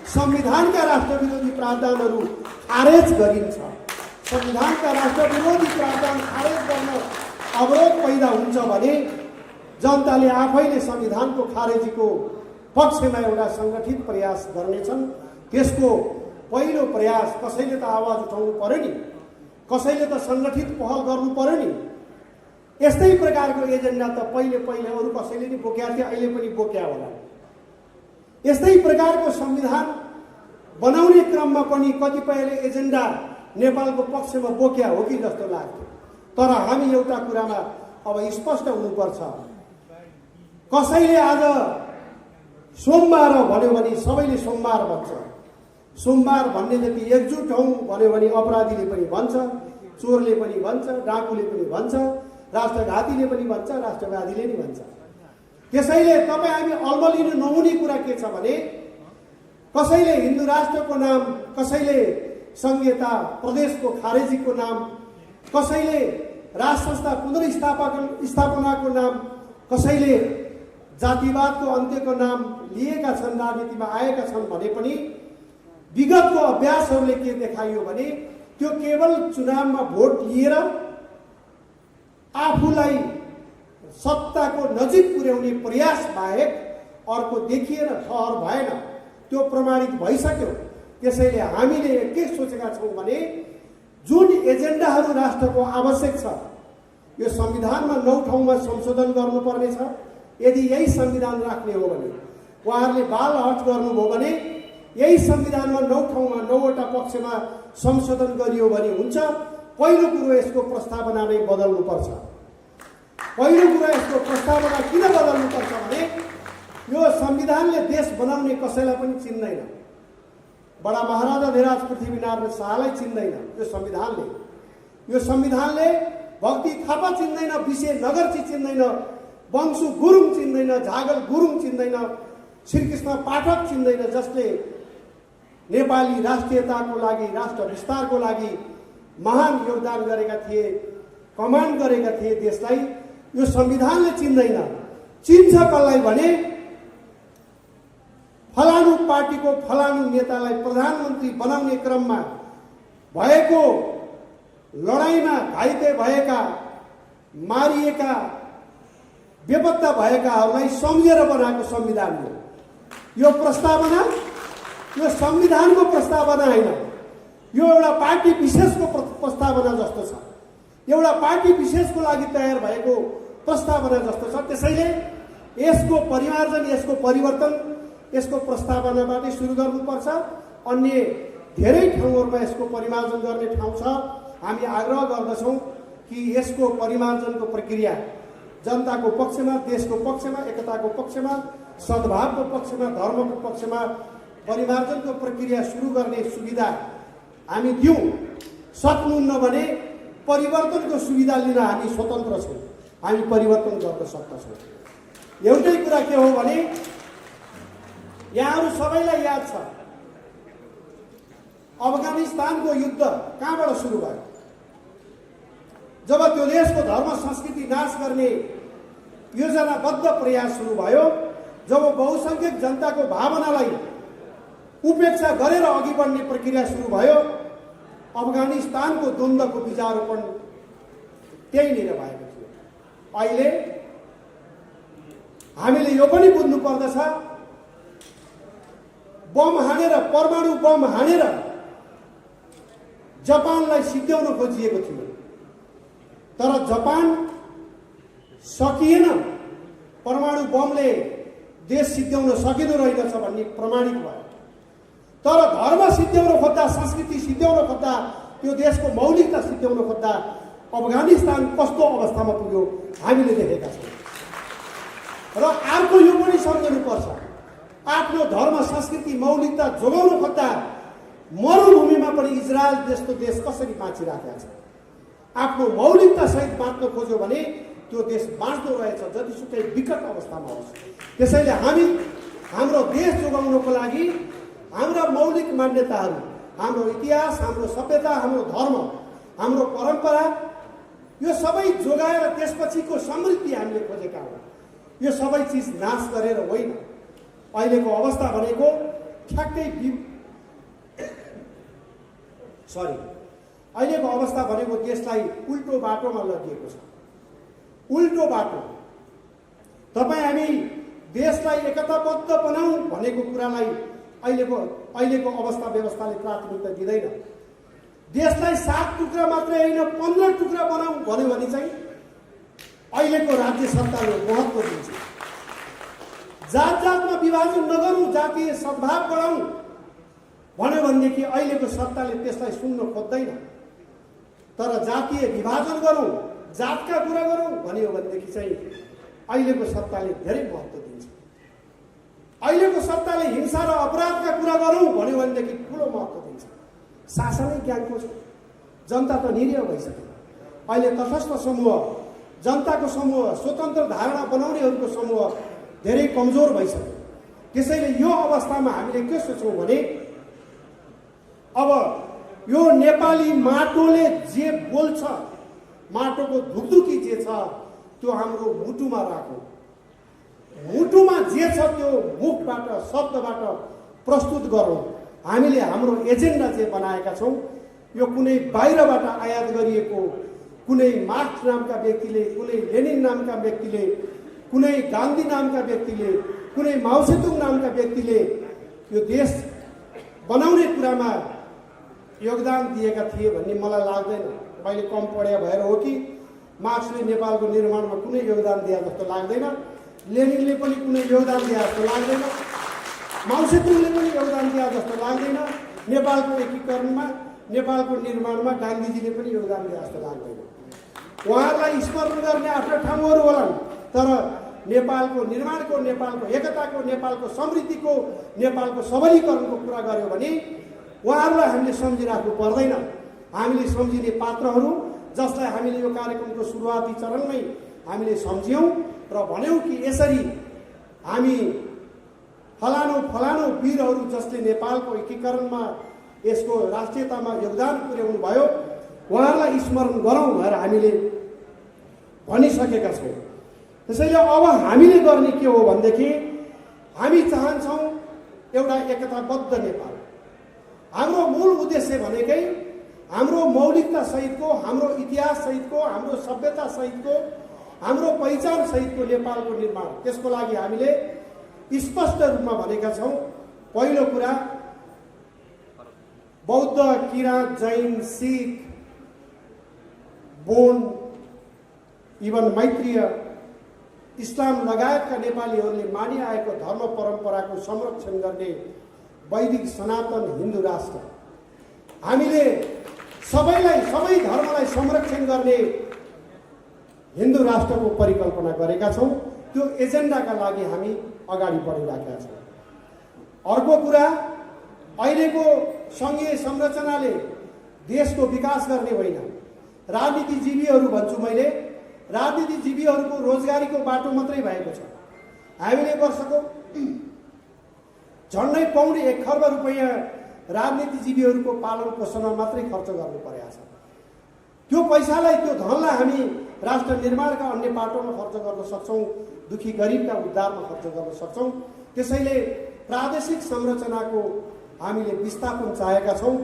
संविधानका राष्ट्रविरोधी प्रावधानहरू खारेज गरिन्छ। संविधानका राष्ट्रविरोधी प्रावधान खारेज गर्न अवरोध पैदा हुन्छ भने जनताले आफैले संविधानको खारेजीको पक्षमा एउटा सङ्गठित प्रयास गर्नेछन्। त्यसको पहिलो प्रयास कसैले त आवाज उठाउनु पर्यो नि, कसैले त सङ्गठित पहल गर्नु पर्यो नि। यस्तै प्रकारको एजेन्डा त पहिले अरू कसैले नि बोकेका थिए, अहिले पनि बोक्या होला। यस्तै प्रकारको संविधान बनाउने क्रममा पनि कतिपयले एजेन्डा नेपालको पक्षमा बोक्या हो कि जस्तो लाग्थ्यो। तर हामी एउटा कुरामा अब स्पष्ट हुनुपर्छ, कसैले आज सोमबार भन्यो भने सबैले सोमबार भन्छ। सोमबार भन्ने जति एकजुट हौँ भन्यो भने अपराधीले पनि भन्छ, चोरले पनि भन्छ, डाकुले पनि भन्छ, राष्ट्रघातीले पनि भन्छ, राष्ट्रवादीले पनि भन्छ। त्यसैले तपाईँ हामी अल्मलिनु नहुने कुरा के छ भने कसैले हिन्दू राष्ट्रको नाम, कसैले संहिता प्रदेशको खारेजीको नाम, कसैले राष्ट्र संस्था पुनर्स्थापनाको नाम, कसैले जातिवादको अन्त्यको नाम लिएका छन्, राजनीतिमा आएका छन् भने पनि विगतको अभ्यासहरूले के देखाइयो भने त्यो केवल चुनावमा भोट लिएर आफूलाई सत्ताको नजिक पुर्याउने प्रयास बाहेक अर्को देखिएर ठहर भएन, त्यो प्रमाणित भइसक्यो। त्यसैले हामीले के सोचेका छौँ भने जुन एजेन्डाहरू राष्ट्रको आवश्यक छ यो संविधानमा 9 ठाउँमा संशोधन गर्नुपर्ने छ। यदि यही संविधान राख्ने हो भने उहाँहरूले बाल हट गर्नुभयो भने यही संविधानमा 9 ठाउँमा 9वटा पक्षमा संशोधन गरियो भने हुन्छ। पहिलो कुरो यसको प्रस्तावना नै बदल्नुपर्छ। पहिलो कुरा यसको प्रस्तावना किन बदल्नुपर्छ भने यो संविधानले देश बनाउने कसैलाई पनि चिन्दैन। बडा महाराजा धीराज पृथ्वीनारायण शाहलाई चिन्दैन यो संविधानले भक्ति थापा चिन्दैन, विशे नगरची चिन्दैन, वंशु गुरुङ चिन्दैन, झागल गुरुङ चिन्दैन, श्रीकृष्ण पाठक चिन्दैन, जसले नेपाली राष्ट्रियताको लागि, राष्ट्र विस्तारको लागि महान योगदान गरेका थिए, कमान्ड गरेका थिए देशलाई। यो संविधानले चिन्दैन। चिन्छ कसलाई भने फलानु पार्टीको फलानु नेतालाई प्रधानमन्त्री बनाउने क्रममा भएको लडाईँमा घाइते भएका, मारिएका, बेपत्ता भएकाहरूलाई सम्झेर बनाएको संविधान हो यो प्रस्तावना। यो संविधानको प्रस्तावना होइन, यो एउटा पार्टी विशेषको प्रस्तावना जस्तो छ, एउटा पार्टी विशेषको लागि तयार भएको प्रस्तावना जस्तो छ। त्यसैले यसको परिमार्जन, यसको परिवर्तन यसको प्रस्तावनाबाटै सुरु गर्नुपर्छ। अन्य धेरै ठाउँहरूमा यसको परिमार्जन गर्ने ठाउँ छ। हामी आग्रह गर्दछौँ कि यसको परिमार्जनको प्रक्रिया जनताको पक्षमा, देशको पक्षमा, एकताको पक्षमा, सद्भावको पक्षमा, धर्मको पक्षमा परिमार्जनको प्रक्रिया सुरु गर्ने सुविधा हामी दिउँ। सक्नुहुन्न भने परिवर्तनको सुविधा लिन हामी स्वतन्त्र छौँ, हामी परिवर्तन गर्न सक्दछौँ। एउटै कुरा के हो भने यहाँहरू सबैलाई याद छ अफगानिस्तानको युद्ध कहाँबाट सुरु भयो? जब त्यो देशको धर्म संस्कृति नाश गर्ने योजनाबद्ध प्रयास सुरु भयो, जब बहुसंख्यक जनताको भावनालाई उपेक्षा गरेर अघि बढ्ने प्रक्रिया सुरु भयो, अफगानिस्तानको द्वन्द्वको बीजारोपण त्यहीँनिर भएको थियो। अहिले हामीले यो पनि बुझ्नु पर्दछ, बम हानेर, परमाणु बम हानेर जापानलाई सिद्ध्याउन खोजिएको थियो, तर जापान सकिएन। परमाणु बमले देश सिद्ध्याउन सकिँदो रहेछ भन्ने प्रमाणित भयो। तर धर्म सिद्ध्याउन खोज्दा, संस्कृति सिद्ध्याउन खोज्दा, त्यो देशको मौलिकता सिद्ध्याउन खोज्दा अफगानिस्तान कस्तो अवस्थामा पुग्यो हामीले देखेका छौँ। र अर्को यो पनि सम्झनुपर्छ, आफ्नो धर्म संस्कृति मौलिकता जोगाउन खोज्दा मरुभूमिमा पनि इजरायल जस्तो देश कसरी बाँचिराखेका छ। आफ्नो मौलिकता सहित बाँच्न खोज्यो भने त्यो देश बाँच्दो रहेछ, जतिसुकै विकट अवस्थामा होस्। त्यसैले हामी हाम्रो देश जोगाउनको लागि हाम्रा मौलिक मान्यताहरू, हाम्रो इतिहास, हाम्रो सभ्यता, हाम्रो धर्म, हाम्रो परम्परा, यो सबै जोगाएर त्यसपछिको समृद्धि हामीले खोजेका हौँ। यो सबै चिज नाश गरेर होइन। अहिलेको अवस्था भनेको ठ्याक्कै अहिलेको अवस्था भनेको देशलाई उल्टो बाटोमा लगिएको छ। उल्टो बाटो। तपाईँ हामी देशलाई एकताबद्ध बनाऊ भनेको कुरालाई अहिलेको अवस्था व्यवस्थाले प्राथमिकता दिँदैन। देशलाई 7 टुक्रा मात्रै होइन 15 टुक्रा बनाऊ भन्यो भने चाहिँ अहिलेको राज्य सत्ताले महत्त्व दिन्छ। जात जातमा विभाजन नगरौँ, जातीय सद्भाव बढाउँ भन्यो भनेदेखि अहिलेको सत्ताले त्यसलाई सुन्न खोज्दैन। तर जातीय विभाजन गरौँ, जातका कुरा गरौँ भन्यो भनेदेखि चाहिँ अहिलेको सत्ताले धेरै महत्त्व दिन्छ। अहिलेको सत्ताले हिंसा र अपराधका कुरा गरौँ भन्यो भनेदेखि ठुलो महत्त्व दिन्छ। शासनै ज्ञानको छ, जनता त निरीह भइसक्यो। अहिले तटस्थ समूह, जनताको समूह, स्वतन्त्र धारणा बनाउनेहरूको समूह धेरै कमजोर भइसक्यो। त्यसैले यो अवस्थामा हामीले के सोच्छौँ भने अब यो नेपाली माटोले जे बोल्छ, माटोको धुकधुकी जे छ त्यो हाम्रो मुटुमा राखौँ। मुटुमा जे छ त्यो मुखबाट, शब्दबाट प्रस्तुत गरौँ। हामीले हाम्रो एजेन्डा जे बनाएका छौँ यो कुनै बाहिरबाट आयात गरिएको, कुनै मार्क्स नामका व्यक्तिले, कुनै लेनिन नामका व्यक्तिले, कुनै गान्धी नामका व्यक्तिले, कुनै माओसेतुङ नामका व्यक्तिले यो देश बनाउने कुरामा योगदान दिएका थिए भन्ने मलाई लाग्दैन। मैले कम पढे भएर हो कि मार्क्सले नेपालको निर्माणमा कुनै योगदान दिए जस्तो लाग्दैन, लेनिनले पनि कुनै योगदान दिए जस्तो लाग्दैन, माओसेतुङले पनि योगदान दिए जस्तो लाग्दैन, नेपालको एकीकरणमा, नेपालको निर्माणमा गान्धीजीले पनि योगदान दिए जस्तो लाग्दैन। उहाँहरूलाई स्मरण गर्ने आफ्ना ठाउँहरू होलान्, तर नेपालको निर्माणको, नेपालको एकताको, नेपालको समृद्धिको, नेपालको सबलीकरणको कुरा गर्यो भने उहाँहरूलाई हामीले सम्झिराख्नु पर्दैन। हामीले सम्झिने पात्रहरू जसलाई हामीले यो कार्यक्रमको सुरुवाती चरणमै हामीले सम्झ्यौँ र भन्यौँ कि यसरी हामी फलानु वीरहरू जसले नेपालको एकीकरणमा, यसको राष्ट्रियतामा योगदान पुर्याउनु भयो, उहाँहरूलाई स्मरण गरौँ भनेर हामीले भनिसकेका छौँ। त्यसैले अब हामीले गर्ने के हो भनेदेखि हामी चाहन्छौँ एउटा एकताबद्ध नेपाल। हाम्रो मूल उद्देश्य भनेकै हाम्रो मौलिकता सहितको, हाम्रो इतिहास सहितको, हाम्रो सभ्यता सहितको, हाम्रो पहिचान सहितको नेपालको निर्माण। त्यसको लागि हामीले स्पष्ट रूपमा भनेका छौँ। पहिलो कुरा, बौद्ध, किराँत, जैन, सिख, बोन, इभन मैत्रीय, इस्लाम लगायतका नेपालीहरूले मानिआएको धर्म परम्पराको संरक्षण गर्ने वैदिक सनातन हिन्दू राष्ट्र, हामीले सबैलाई, सबै धर्मलाई संरक्षण गर्ने हिन्दू राष्ट्रको परिकल्पना गरेका छौँ। त्यो एजेन्डाका लागि हामी अगाडि बढिरहेका छौँ। अर्को कुरा, अहिलेको सङ्घीय संरचनाले देशको विकास गर्ने होइन। राजनीतिजीवीहरू भन्छु मैले, राजनीतिजीवीहरूको रोजगारीको बाटो मात्रै भएको छ। हामीले वर्षको झन्डै पाउने 1 खर्ब रुपैयाँ राजनीतिजीवीहरूको पालन पोषणमा मात्रै खर्च गर्नु परेको छ। त्यो पैसालाई, त्यो धनलाई हामी राष्ट्र निर्माणका अन्य बाटोमा खर्च गर्न सक्छौँ, दुखी गरिबका उद्धारमा खर्च गर्न सक्छौँ। त्यसैले प्रादेशिक संरचनाको हामीले विस्थापन चाहेका छौँ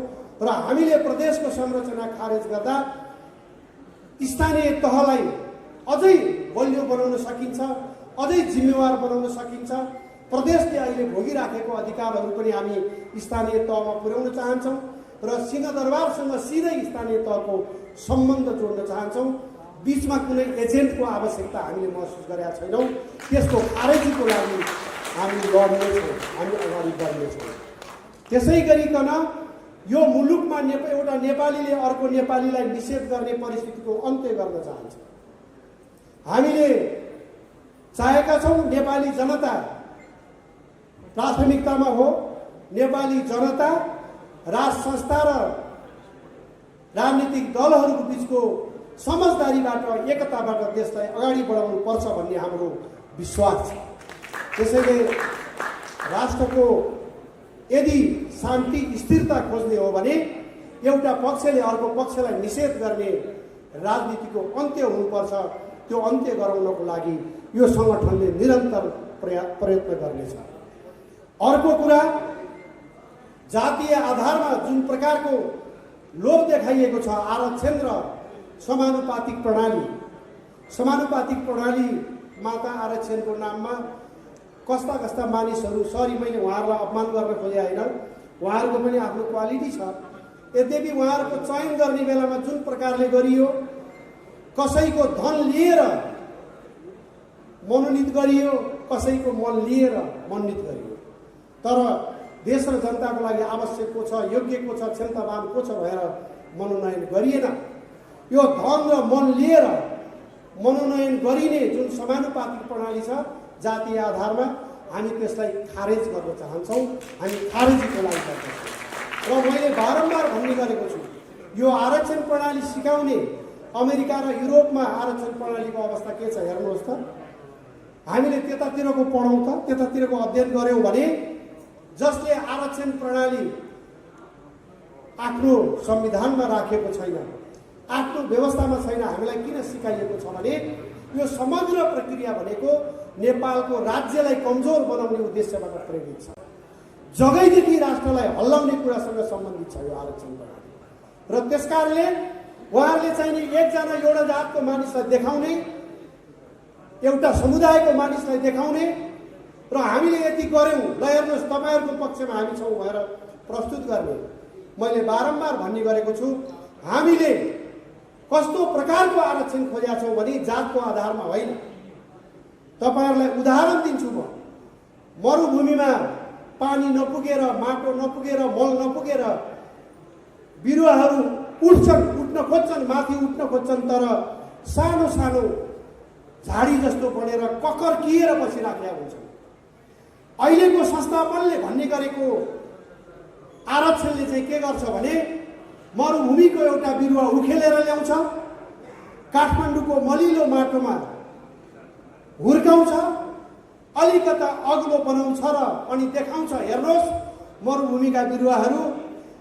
र हामीले प्रदेशको संरचना खारेज गर्दा स्थानीय तहलाई अझै बलियो बनाउन सकिन्छ, अझै जिम्मेवार बनाउन सकिन्छ। प्रदेशले अहिले भोगिराखेको अधिकारहरू पनि हामी स्थानीय तहमा पुर्याउन चाहन्छौँ र सिंहदरबारसँग सिधै स्थानीय तहको सम्बन्ध जोड्न चाहन्छौँ। बिचमा कुनै एजेन्टको आवश्यकता हामीले महसुस गरेका छैनौँ। त्यसको खारेजीको लागि हामी लड्नेछौँ, हामी अगाडि बढ्नेछौँ। त्यसै गरिकन यो मुलुकमा एउटा नेपालीले अर्को नेपालीलाई निषेध गर्ने परिस्थितिको अन्त्य गर्न चाहन्छ। हामीले चाहेका छौँ नेपाली जनता प्राथमिकतामा हो, नेपाली जनता राज संस्था र राजनीतिक दलहरूको बिचको समझदारीबाट एकताबाट देशलाई अगाडि बढाउनु पर्छ भन्ने हाम्रो विश्वास छ। त्यसैले राष्ट्रको यदि शान्ति स्थिरता खोज्ने हो भने एउटा पक्षले अर्को पक्षलाई निषेध गर्ने राजनीतिको अन्त्य हुनुपर्छ। त्यो अन्त्य गराउनको लागि यो सङ्गठनले निरन्तर प्रयत्न गर्नेछ। अर्को कुरा, जातीय आधारमा जुन प्रकारको लोभ देखाइएको छ, आरक्षण र समानुपातिक प्रणालीमा त आरक्षणको नाममा कस्ता कस्ता मानिसहरू, सरी मैले उहाँहरूलाई अपमान गर्न खोजे होइन, उहाँहरूको पनि आफ्नो क्वालिटी छ। यद्यपि उहाँहरूको चयन गर्ने बेलामा जुन प्रकारले गरियो, कसैको धन लिएर मनोनित गरियो, कसैको मन लिएर मनोनित गरियो। तर देश र जनताको लागि आवश्यक को छ, योग्य को छ, क्षमतावान को छ भएर मनोनयन गरिएन। यो धन र मन लिएर मनोनयन गरिने जुन समानुपातिक प्रणाली छ जातीय आधारमा, हामी त्यसलाई खारेज गर्न चाहन्छौँ। हामी खारेजीको लागि गर्छौँ। र मैले बारम्बार भन्ने गरेको छु, यो आरक्षण प्रणाली सिकाउने अमेरिका र युरोपमा आरक्षण प्रणालीको अवस्था के छ हेर्नुहोस् त। हामीले त्यतातिरको पढौँ त, त्यतातिरको अध्ययन गऱ्यौँ भने जसले आरक्षण प्रणाली आफ्नो संविधानमा राखेको छैन, आफ्नो व्यवस्थामा छैन, हामीलाई किन सिकाइएको छ भने यो समग्र प्रक्रिया भनेको नेपालको राज्यलाई कमजोर बनाउने उद्देश्यबाट प्रेरित छ। जगैदेखि राष्ट्रलाई हल्लाउने कुरासँग सम्बन्धित छ यो आरक्षण प्रणाली। र त्यसकारणले उहाँहरूले चाहिँ नि एकजना एउटा जातको मानिसलाई देखाउने, एउटा समुदायको मानिसलाई देखाउने र हामीले यति गऱ्यौँ, ल हेर्नुहोस् तपाईँहरूको पक्षमा हामी छौँ भनेर प्रस्तुत गर्ने। मैले बारम्बार भन्ने गरेको छु, हामीले कस्तो प्रकारको आरक्षण खोजेका छौँ भने जातको आधारमा होइन। तपाईँहरूलाई उदाहरण दिन्छु म। मरुभूमिमा पानी नपुगेर, माटो नपुगेर, मल नपुगेर बिरुवाहरू उठ्न खोज्छन्, माथि उठ्न खोज्छन्, तर सानो सानो झाडी जस्तो बनेर ककर्किएर बसिराखेका हुन्छन्। अहिलेको संस्थापनले भन्ने गरेको आरक्षणले चाहिँ के गर्छ भने मरुभूमिको एउटा बिरुवा उखेलेर ल्याउँछ, काठमाडौँको मलिलो माटोमा हुर्काउँछ, अलिकता अग्लो बनाउँछ र अनि देखाउँछ, हेर्नुहोस् मरुभूमिका बिरुवाहरू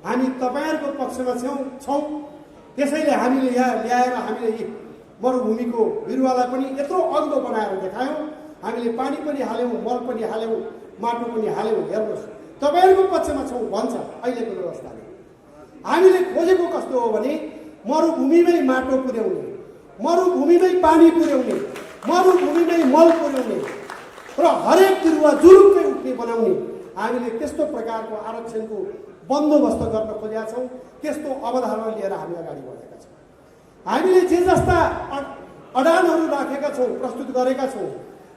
हामी तपाईँहरूको पक्षमा छौँ। त्यसैले हामीले यहाँ ल्याएर हामीले मरुभूमिको बिरुवालाई पनि यत्रो अग्लो बनाएर देखायौँ, हामीले पानी पनि हाल्यौँ, मल पनि हाल्यौँ, माटो पनि हाल्यौँ, हेर्नुहोस् तपाईँहरूको पक्षमा छौँ भन्छ अहिलेको व्यवस्थाले। हामीले खोजेको कस्तो हो भने मरुभूमिमै माटो पुर्याउने, मरुभूमिमै पानी पुर्याउने, मरुभूमिमै मल पुर्याउने र हरेक बिरुवा जुरुक्कै उठ्ने बनाउने। हामीले त्यस्तो प्रकारको आरक्षणको बन्दोबस्त गर्न खोजेका छौँ। त्यस्तो अवधारणा लिएर हामी अगाडि बढेका छौँ। हामीले जे जस्ता अडानहरू राखेका छौँ, प्रस्तुत गरेका छौँ,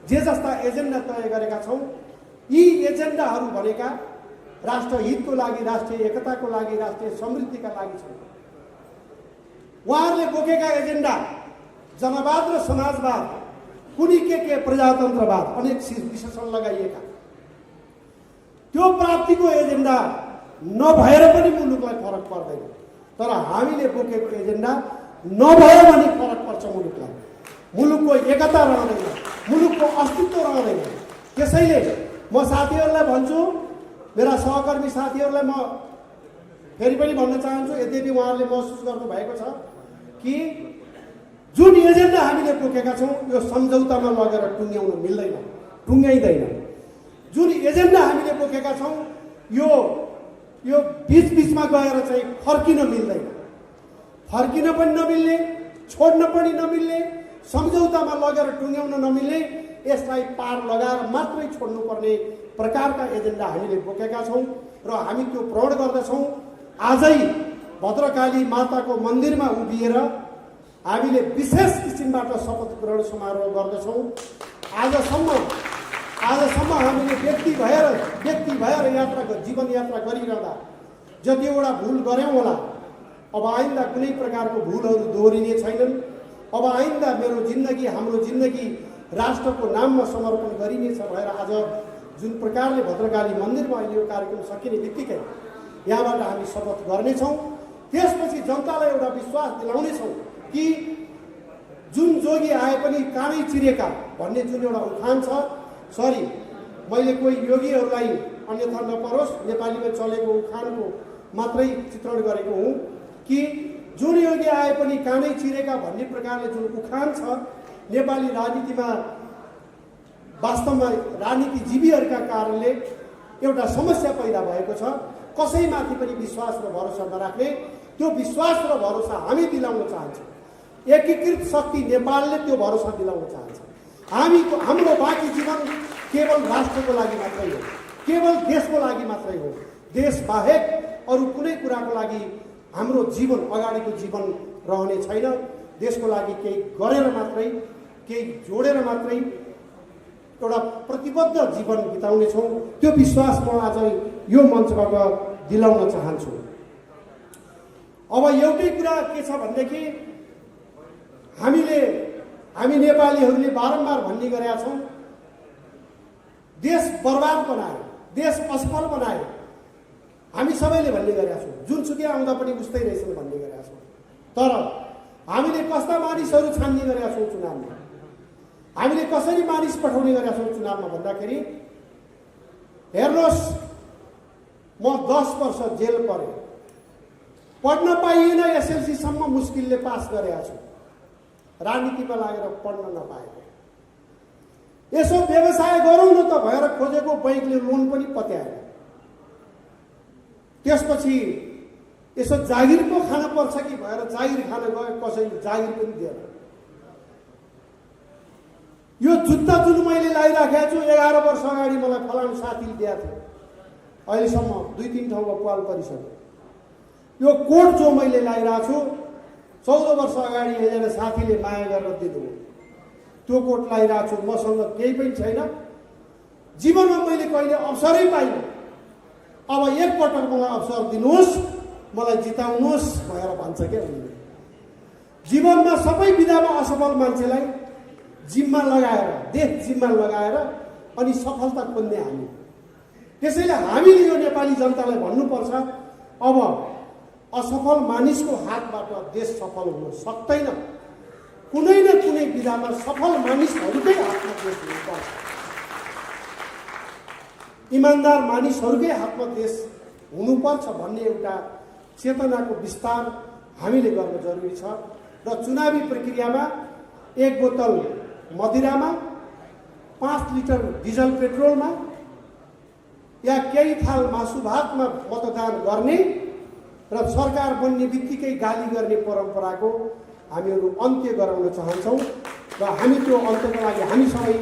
जे जस्ता एजेन्डा तय गरेका छौँ, यी एजेन्डाहरू भनेका राष्ट्रहितको लागि, राष्ट्रिय एकताको लागि, राष्ट्रिय समृद्धिका लागि छन्। उहाँहरूले बोकेका एजेन्डा जनवाद र समाजवाद, कुनै के प्रजातन्त्रवाद, अनेक विशेषण लगाइएका, त्यो प्राप्तिको एजेन्डा नभएर पनि मुलुकलाई फरक पर्दैन। तर हामीले बोकेको एजेन्डा नभए पनि फरक पर्छ मुलुकलाई। मुलुकको एकता रहँदैन, मुलुकको अस्तित्व रहँदैन। त्यसैले म साथीहरूलाई भन्छु, मेरा सहकर्मी साथीहरूलाई म फेरि पनि भन्न चाहन्छु, यद्यपि उहाँहरूले महसुस गर्नुभएको छ कि जुन एजेन्डा हामीले बोकेका छौँ यो सम्झौतामा लगेर टुङ्ग्याउन मिल्दैन, टुङ्ग्याइँदैन। जुन एजेन्डा हामीले बोकेका छौँ यो बिचबिचमा गएर चाहिँ फर्किन मिल्दैन, फर्किन पनि नमिल्ने, छोड्न पनि नमिल्ने, सम्झौतामा लगेर टुङ्ग्याउन नमिल्ने, यसलाई पार लगाएर मात्रै छोड्नुपर्ने प्रकारका एजेन्डा हामीले बोकेका छौँ र हामी त्यो प्रण गर्दछौँ। आजै भद्रकाली माताको मन्दिरमा उभिएर हामीले विशेष किसिमबाट शपथ ग्रहण समारोह गर्दछौँ। आजसम्म आजसम्म हामीले व्यक्ति भएर जीवन यात्रा गरिरहँदा जतिवटा भुल गऱ्यौँ होला, अब आइन्दा कुनै प्रकारको भुलहरू दोहोरिने छैनन्। अब आइन्दा हाम्रो जिन्दगी राष्ट्रको नाममा समर्पण गरिनेछ भनेर आज जुन प्रकारले भद्रकाली मन्दिरमा अहिले यो कार्यक्रम सकिने बित्तिकै यहाँबाट हामी शपथ गर्नेछौँ। त्यसपछि जनतालाई एउटा विश्वास दिलाउनेछौँ कि जुन जोगी आए पनि कानै चिरेका भन्ने जुन एउटा उखान छ, सरी मैले कोही योगीहरूलाई अन्यथा नपरोस्, नेपालीमा चलेको उखानको मात्रै चित्रण गरेको हुँ कि जुन योगी आए पनि कानै चिरेका भन्ने प्रकारले जुन उखान छ, नेपाली राजनीतिमा वास्तवमा राजनीतिजीवीहरूका कारणले एउटा समस्या पैदा भएको छ। कसैमाथि पनि विश्वास र भरोसा नराख्ने, त्यो विश्वास र भरोसा हामी दिलाउन चाहन्छौँ। एकीकृत शक्ति नेपालले त्यो भरोसा दिलाउन चाहन्छ। हाम्रो बाँकी जीवन केवल राष्ट्रको लागि मात्रै हो, केवल देशको लागि मात्रै हो। देश बाहेक अरू कुनै कुराको लागि हाम्रो जीवन, अगाडिको जीवन रहने छैन। देशको लागि केही गरेर मात्रै, केही जोडेर मात्रै एउटा प्रतिबद्ध जीवन बिताउनेछौँ। त्यो विश्वास म आज यो मञ्चबाट दिलाउन चाहन्छु। अब एउटै कुरा के छ भनेदेखि हामी नेपालीहरूले बारम्बार भन्ने गरेका छौँ, देश बर्बाद बनायो, देश असफल बनायो। हामी सबैले भन्ने गरेका छौँ, जुनसुकै आउँदा पनि उस्तै रहेछन् भन्ने गरेका छौँ। तर हामीले कस्ता मानिसहरू छान्ने गरेका छौँ चुनावमा, हामीले कसरी मानिस पठाउने गरेका छौँ चुनावमा भन्दाखेरि, हेर्नुहोस्, म 10 वर्ष जेल परेँ, पढ्न पाइएन, एसएलसीसम्म मुस्किलले पास गरेका छु, राजनीतिमा लागेर पढ्न नपाएको। यसो व्यवसाय गरौँ न त भएर खोजेको बैङ्कले लोन पनि पत्याएन। त्यसपछि यसो जागिर पो खान पर्छ कि भएर जागिर खान गयो, कसैले जागिर पनि दिएन। यो जुत्ता जुन मैले लगाइराखेको छु 11 वर्ष अगाडि मलाई फलानु साथीले दिएको थियो, अहिलेसम्म 2-3 ठाउँमा पाल परिसक्यो। यो कोट जो मैले लगाइरहेको छु 14 वर्ष अगाडि एकजना साथीले माया गरेर दिनुभयो, त्यो कोट लगाइरहेको छु। मसँग केही पनि छैन, जीवनमा मैले कहिले अवसरै पाइनँ। अब एकपटक मलाई अवसर दिनुहोस्, मलाई जिताउनुहोस् भनेर भन्छ क्या। जीवनमा सबै विधामा असफल मान्छेलाई जिम्मा लगाएर, देश जिम्मा लगाएर अनि सफलता खोज्ने हामी। त्यसैले हामीले यो नेपाली जनतालाई भन्नुपर्छ, अब असफल मानिसको हातबाट देश सफल हुन सक्दैन। कुनै न कुनै विधामा सफल मानिसहरूकै हातमा देश हुनुपर्छ, इमान्दार मानिसहरूकै हातमा देश हुनुपर्छ भन्ने एउटा चेतनाको विस्तार हामीले गर्न जरुरी छ। र चुनावी प्रक्रियामा 1 बोतल मदिरामा, 5 लिटर डिजल पेट्रोलमा या केही थाल मासु भातमा मतदान गर्ने र सरकार बन्ने बित्तिकै गाली गर्ने परम्पराको हामीहरू अन्त्य गराउन चाहन्छौँ। र हामी त्यो अन्त्यको लागि हामी सबै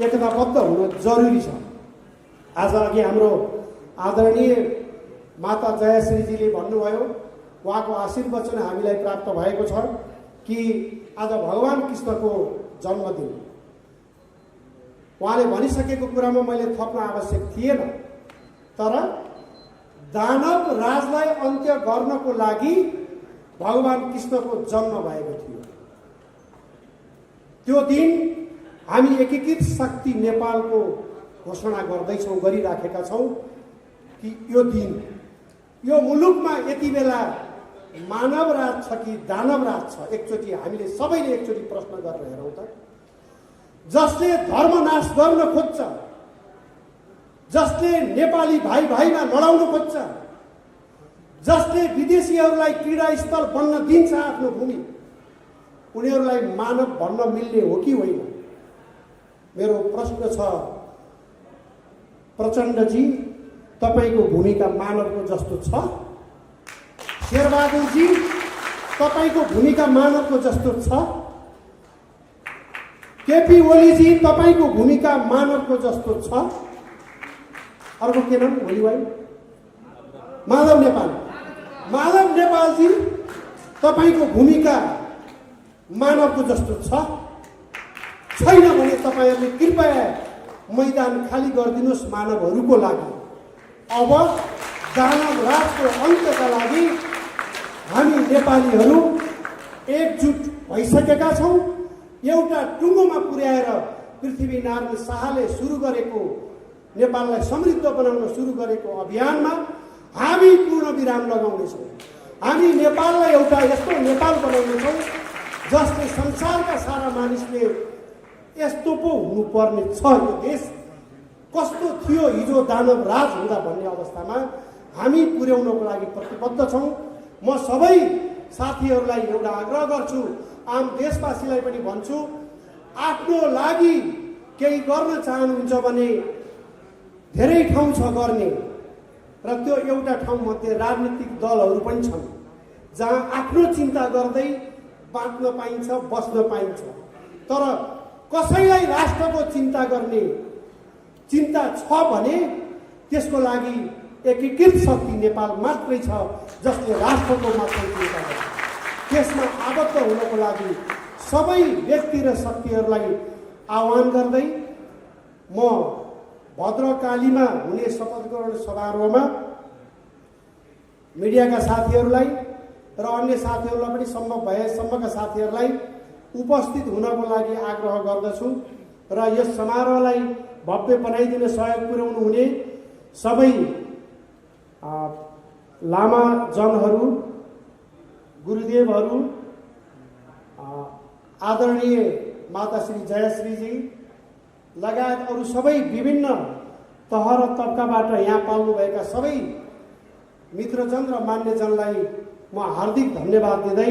एकताबद्ध हुन जरुरी छ। आज अघि हाम्रो आदरणीय माता जयश्रीजीले भन्नुभयो, उहाँको आशीर्वचन हामीलाई प्राप्त भएको छ कि आज भगवान कृष्णको जन्मदिन। उहाँले भनिसकेको कुरामा मैले थप्न आवश्यक थिएन, तर दानव राजलाई अन्त्य गर्नको लागि भगवान कृष्णको जन्म भएको थियो। त्यो दिन हामी एकीकृत शक्ति नेपालको घोषणा गर्दैछौँ, गरिराखेका छौँ कि यो दिन, यो मुलुकमा यति बेला मानव राज छ कि दानव राज छ? एकचोटि हामीले सबैले एकचोटि प्रश्न गरेर हेरौँ त। जसले धर्मनाश गर्न खोज्छ, जसले नेपाली भाइ भाइमा लडाउन खोज्छ, जसले विदेशीहरूलाई क्रीडास्थल बन्न दिन्छ आफ्नो भूमि, उनीहरूलाई मानव भन्न मिल्ने हो कि होइन? मेरो प्रश्न छ, प्रचण्डजी, तपाईँको भूमिका मानवको जस्तो छ? शेरबहादुरजी, तपाईँको भूमिका मानवको जस्तो छ? केपी ओलीजी, तपाईँको भूमिका मानवको जस्तो छ? अर्को के नाम ओली भाइ? माधव नेपाल। माधव नेपालजी, तपाईँको भूमिका मानवको जस्तो छ? छैन भने तपाईँहरूले कृपया मैदान खाली गरिदिनुहोस् मानवहरूको लागि। अब दानव राजको अन्त्यका लागि हामी नेपालीहरू एकजुट भइसकेका छौँ। एउटा टुङ्गोमा पुर्याएर पृथ्वीनारायण शाहले सुरु गरेको नेपाललाई समृद्ध बनाउन सुरु गरेको अभियानमा हामी पूर्ण विराम लगाउनेछौँ। हामी नेपाललाई एउटा यस्तो नेपाल बनाउनेछौँ जसले संसारका सारा मानिसले यस्तो पो हुनुपर्ने छ, यो देश कस्तो थियो हिजो दानव राज हुँदा भन्ने अवस्थामा हामी पुर्याउनको लागि प्रतिबद्ध छौँ। म सबै साथीहरूलाई एउटा आग्रह गर्छु, आम देशवासीलाई पनि भन्छु, आफ्नो लागि केही गर्न चाहनुहुन्छ भने धेरै ठाउँ छ गर्ने, र त्यो एउटा ठाउँमध्ये राजनीतिक दलहरू पनि छन् जहाँ आफ्नो चिन्ता गर्दै बाँच्न पाइन्छ, बस्न पाइन्छ। तर कसैलाई राष्ट्रको चिन्ता गर्ने चिन्ता छ भने त्यसको लागि एकीकृत शक्ति नेपाल मात्रै छ जसले राष्ट्रको मात्रै चिन्ता गर्छ। त्यसमा आबद्ध हुनको लागि सबै व्यक्ति र शक्तिहरूलाई आह्वान गर्दै म भद्रकालीमा हुने शपथ ग्रहण समारोहमा मिडियाका साथीहरूलाई र अन्य साथीहरूलाई पनि सम्भव भएसम्मका साथीहरूलाई उपस्थित हुनको लागि आग्रह गर्दछु। र यस समारोहलाई भव्य बनाइदिन सहयोग पुर्याउनु हुने सबै लामाजनहरू, गुरुदेवहरू, आदरणीय माताश्री जयश्रीजी लगायत अरू सबै विभिन्न तह र तब्काबाट यहाँ पाल्नुभएका सबै मित्रजन र मान्यजनलाई म हार्दिक धन्यवाद दिँदै